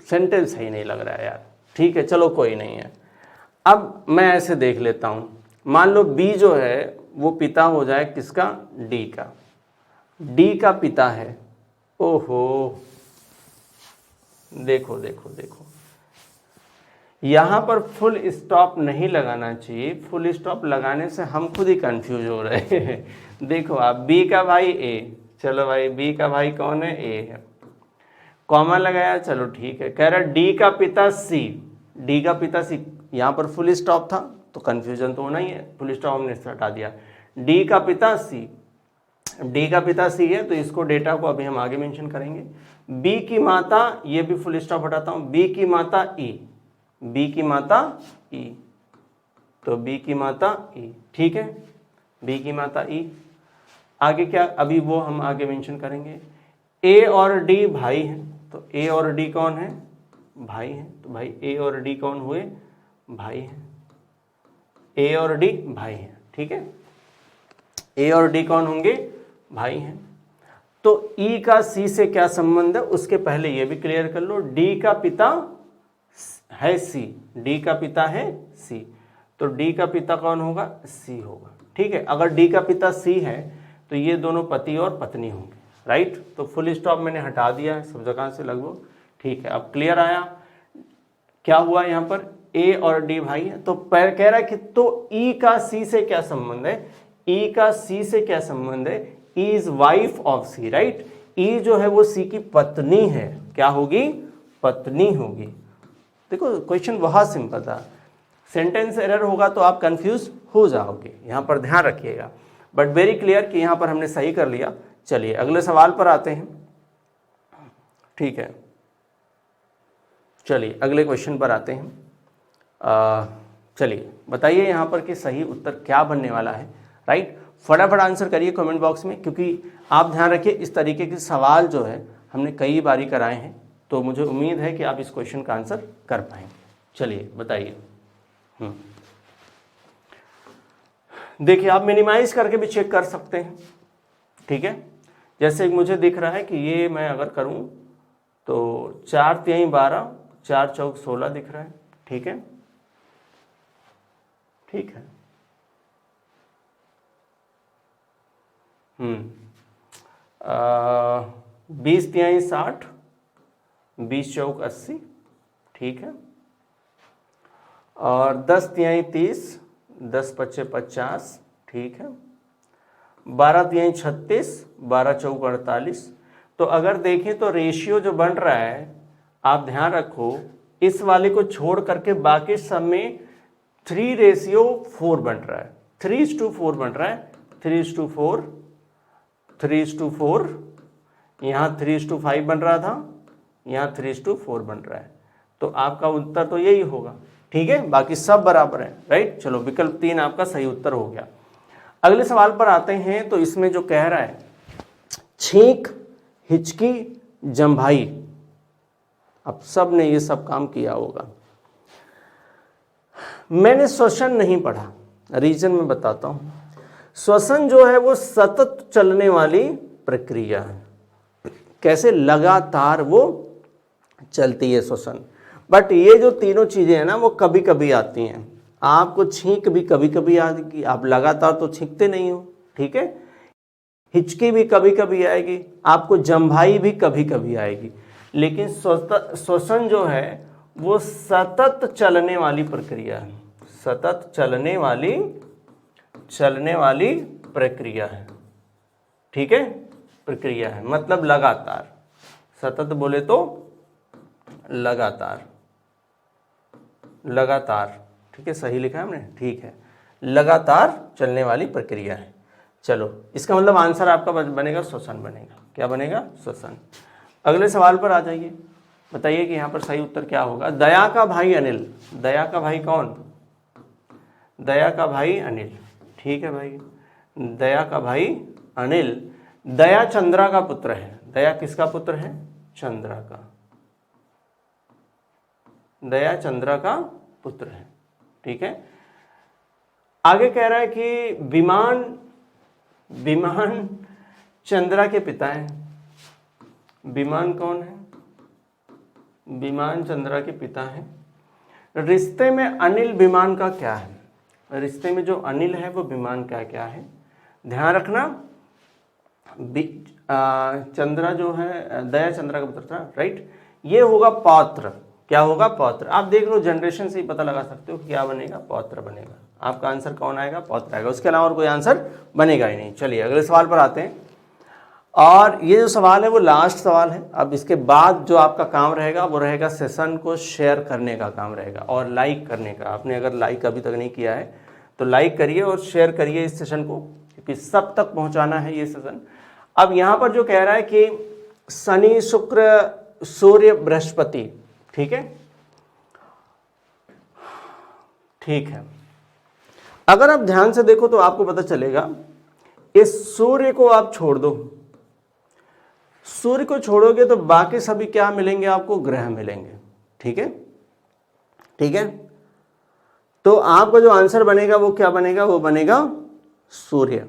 सेंटेंस सही नहीं लग रहा है यार, ठीक है चलो कोई नहीं है। अब मैं ऐसे देख लेता हूं, मान लो बी जो है वो पिता हो जाए किसका? डी का। डी का पिता है, ओहो देखो देखो देखो, यहां पर फुल स्टॉप नहीं लगाना चाहिए। फुल स्टॉप लगाने से हम खुद ही कंफ्यूज हो रहे हैं। देखो आप, बी का भाई ए, चलो भाई बी का भाई कौन है? ए है। कॉमा लगाया, चलो ठीक है। कह रहा डी का पिता सी, डी का पिता सी, यहां पर फुल स्टॉप था तो कंफ्यूजन तो होना ही है, फुल स्टॉप हमने हटा दिया। डी का पिता सी, डी का पिता सी है तो इसको डेटा को अभी हम आगे मेंशन करेंगे। बी की माता, ये भी फुल स्टॉप हटाता हूं, बी की माता ई, बी की माता ई, तो बी की माता ई, ठीक है। बी की माता ई, आगे क्या? अभी वो हम आगे मेंशन करेंगे। ए और डी भाई हैं, तो ए और डी कौन है? भाई हैं। तो भाई ए और डी कौन हुए? भाई हैं। ए और डी भाई हैं, ठीक है। ए और डी कौन होंगे? भाई हैं। तो ई का सी से क्या संबंध है उसके पहले ये भी क्लियर कर लो। डी का पिता है सी, डी का पिता है सी, तो डी का पिता कौन होगा? सी होगा, ठीक है। अगर डी का पिता सी है तो ये दोनों पति और पत्नी होंगे, राइट। तो फुल स्टॉप मैंने हटा दिया है सब जगह से लगभग, ठीक है। अब क्लियर आया क्या हुआ? यहाँ पर ए और डी भाई है, तो कह रहा है कि तो ई का सी से क्या संबंध है? ई का सी से क्या संबंध है? E is wife of C, right. E जो है वो सी की पत्नी है, क्या होगी? पत्नी होगी। देखो क्वेश्चन बहुत सिंपल था, सेंटेंस एरर होगा तो आप कंफ्यूज हो जाओगे, यहां पर ध्यान रखिएगा। बट वेरी क्लियर कि यहां पर हमने सही कर लिया। चलिए अगले सवाल पर आते हैं, ठीक है। चलिए अगले क्वेश्चन पर आते हैं। चलिए बताइए यहां पर कि सही उत्तर क्या बनने वाला है, राइट। फटाफट आंसर करिए कमेंट बॉक्स में, क्योंकि आप ध्यान रखिए इस तरीके के सवाल जो है हमने कई बारी कराए हैं, तो मुझे उम्मीद है कि आप इस क्वेश्चन का आंसर कर पाएंगे। चलिए बताइए। देखिए आप मिनिमाइज करके भी चेक कर सकते हैं, ठीक है। जैसे मुझे दिख रहा है कि ये मैं अगर करूं तो 4 3 12, 4 चौक 16 दिख रहा है, ठीक है, ठीक है। 20 3 60, 20 चौक 80, ठीक है। और 10 3 30, 10 5 50, ठीक है। 12 3 36, 12 चौक 48। तो अगर देखें तो रेशियो जो बन रहा है, आप ध्यान रखो इस वाले को छोड़ करके बाकी सब में 3:4 बन रहा है, 3:4 बन रहा है, 3:4, 3:4, यहाँ 3:5 बन रहा था, यहाँ 3:4 बन रहा है। तो आपका उत्तर तो यही होगा, ठीक है। बाकी सब बराबर है, राइट। चलो विकल्प 3 आपका सही उत्तर हो गया। अगले सवाल पर आते हैं, तो इसमें जो कह रहा है छींक, हिचकी, जंभाई, अब सब ने ये सब काम किया होगा। मैंने श्वसन नहीं पढ़ा, रीजन में बताता हूं। श्वसन जो है वो सतत चलने वाली प्रक्रिया है। कैसे? लगातार वो चलती है श्वसन। बट ये जो तीनों चीजें हैं ना वो कभी कभी आती हैं। आपको छींक भी कभी कभी आएगी, आप लगातार तो छींकते नहीं हो, ठीक है। हिचकी भी कभी कभी आएगी, आपको जम्भाई भी कभी कभी आएगी, लेकिन श्वसन जो है वो सतत चलने वाली प्रक्रिया है। सतत चलने वाली प्रक्रिया है, ठीक है, प्रक्रिया है, मतलब लगातार। सतत बोले तो लगातार, ठीक है, सही लिखा है हमने, ठीक है, लगातार चलने वाली प्रक्रिया है। चलो, इसका मतलब आंसर आपका बनेगा श्वसन बनेगा। क्या बनेगा? श्वसन। अगले सवाल पर आ जाइए, बताइए कि यहाँ पर सही उत्तर क्या होगा। दया का भाई अनिल, दया का भाई कौन? दया का भाई अनिल, ठीक है भाई, दया का भाई अनिल दया चंद्रा का पुत्र है। दया किसका पुत्र है? चंद्रा का। दया चंद्रा का पुत्र है, ठीक है। आगे कह रहा है कि विमान चंद्रा के पिता हैं। विमान कौन है? विमान चंद्रा के पिता हैं। रिश्ते में अनिल विमान का क्या है? रिश्ते में जो अनिल है वो विमान का क्या है? ध्यान रखना, चंद्रा जो है दया चंद्रा का पुत्र था, राइट। ये होगा पौत्र। क्या होगा? पौत्र। आप देख लो, जनरेशन से ही पता लगा सकते हो क्या बनेगा? पौत्र बनेगा। आपका आंसर कौन आएगा? पौत्र आएगा, उसके अलावा और कोई आंसर बनेगा ही नहीं। चलिए अगले सवाल पर आते हैं, और ये जो सवाल है वो लास्ट सवाल है। अब इसके बाद जो आपका काम रहेगा वो रहेगा सेशन को शेयर करने का काम रहेगा और लाइक करने का। आपने अगर लाइक अभी तक नहीं किया है तो लाइक करिए और शेयर करिए इस सेशन को, क्योंकि सब तक पहुंचाना है ये सेशन। अब यहाँ पर जो कह रहा है कि शनि शुक्र सूर्य बृहस्पति, ठीक है, ठीक है। अगर आप ध्यान से देखो तो आपको पता चलेगा, इस सूर्य को आप छोड़ दो, सूर्य को छोड़ोगे तो बाकी सभी क्या मिलेंगे? आपको ग्रह मिलेंगे, ठीक है, ठीक है। तो आपका जो आंसर बनेगा वो क्या बनेगा? वो बनेगा सूर्य,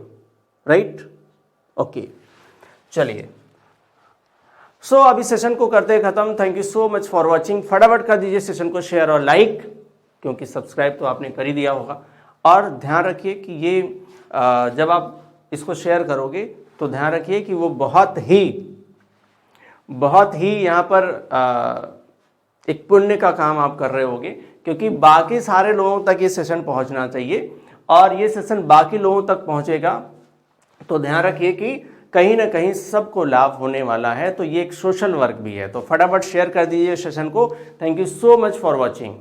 राइट, ओके। चलिए, सो अभी सेशन को करते हैं खत्म। Thank you so much for watching. फटाफट कर दीजिए सेशन को शेयर और लाइक, क्योंकि सब्सक्राइब तो आपने कर ही दिया होगा। और ध्यान रखिए कि ये जब आप इसको शेयर करोगे तो ध्यान रखिए कि वो बहुत ही यहाँ पर एक पुण्य का काम आप कर रहे होगे, क्योंकि बाकी सारे लोगों तक ये सेशन पहुँचना चाहिए, और ये सेशन बाकी लोगों तक पहुँचेगा तो ध्यान रखिए कि कहीं ना कहीं सबको लाभ होने वाला है। तो ये एक सोशल वर्क भी है, तो फटाफट शेयर कर दीजिए सेशन को। Thank you so much for watching.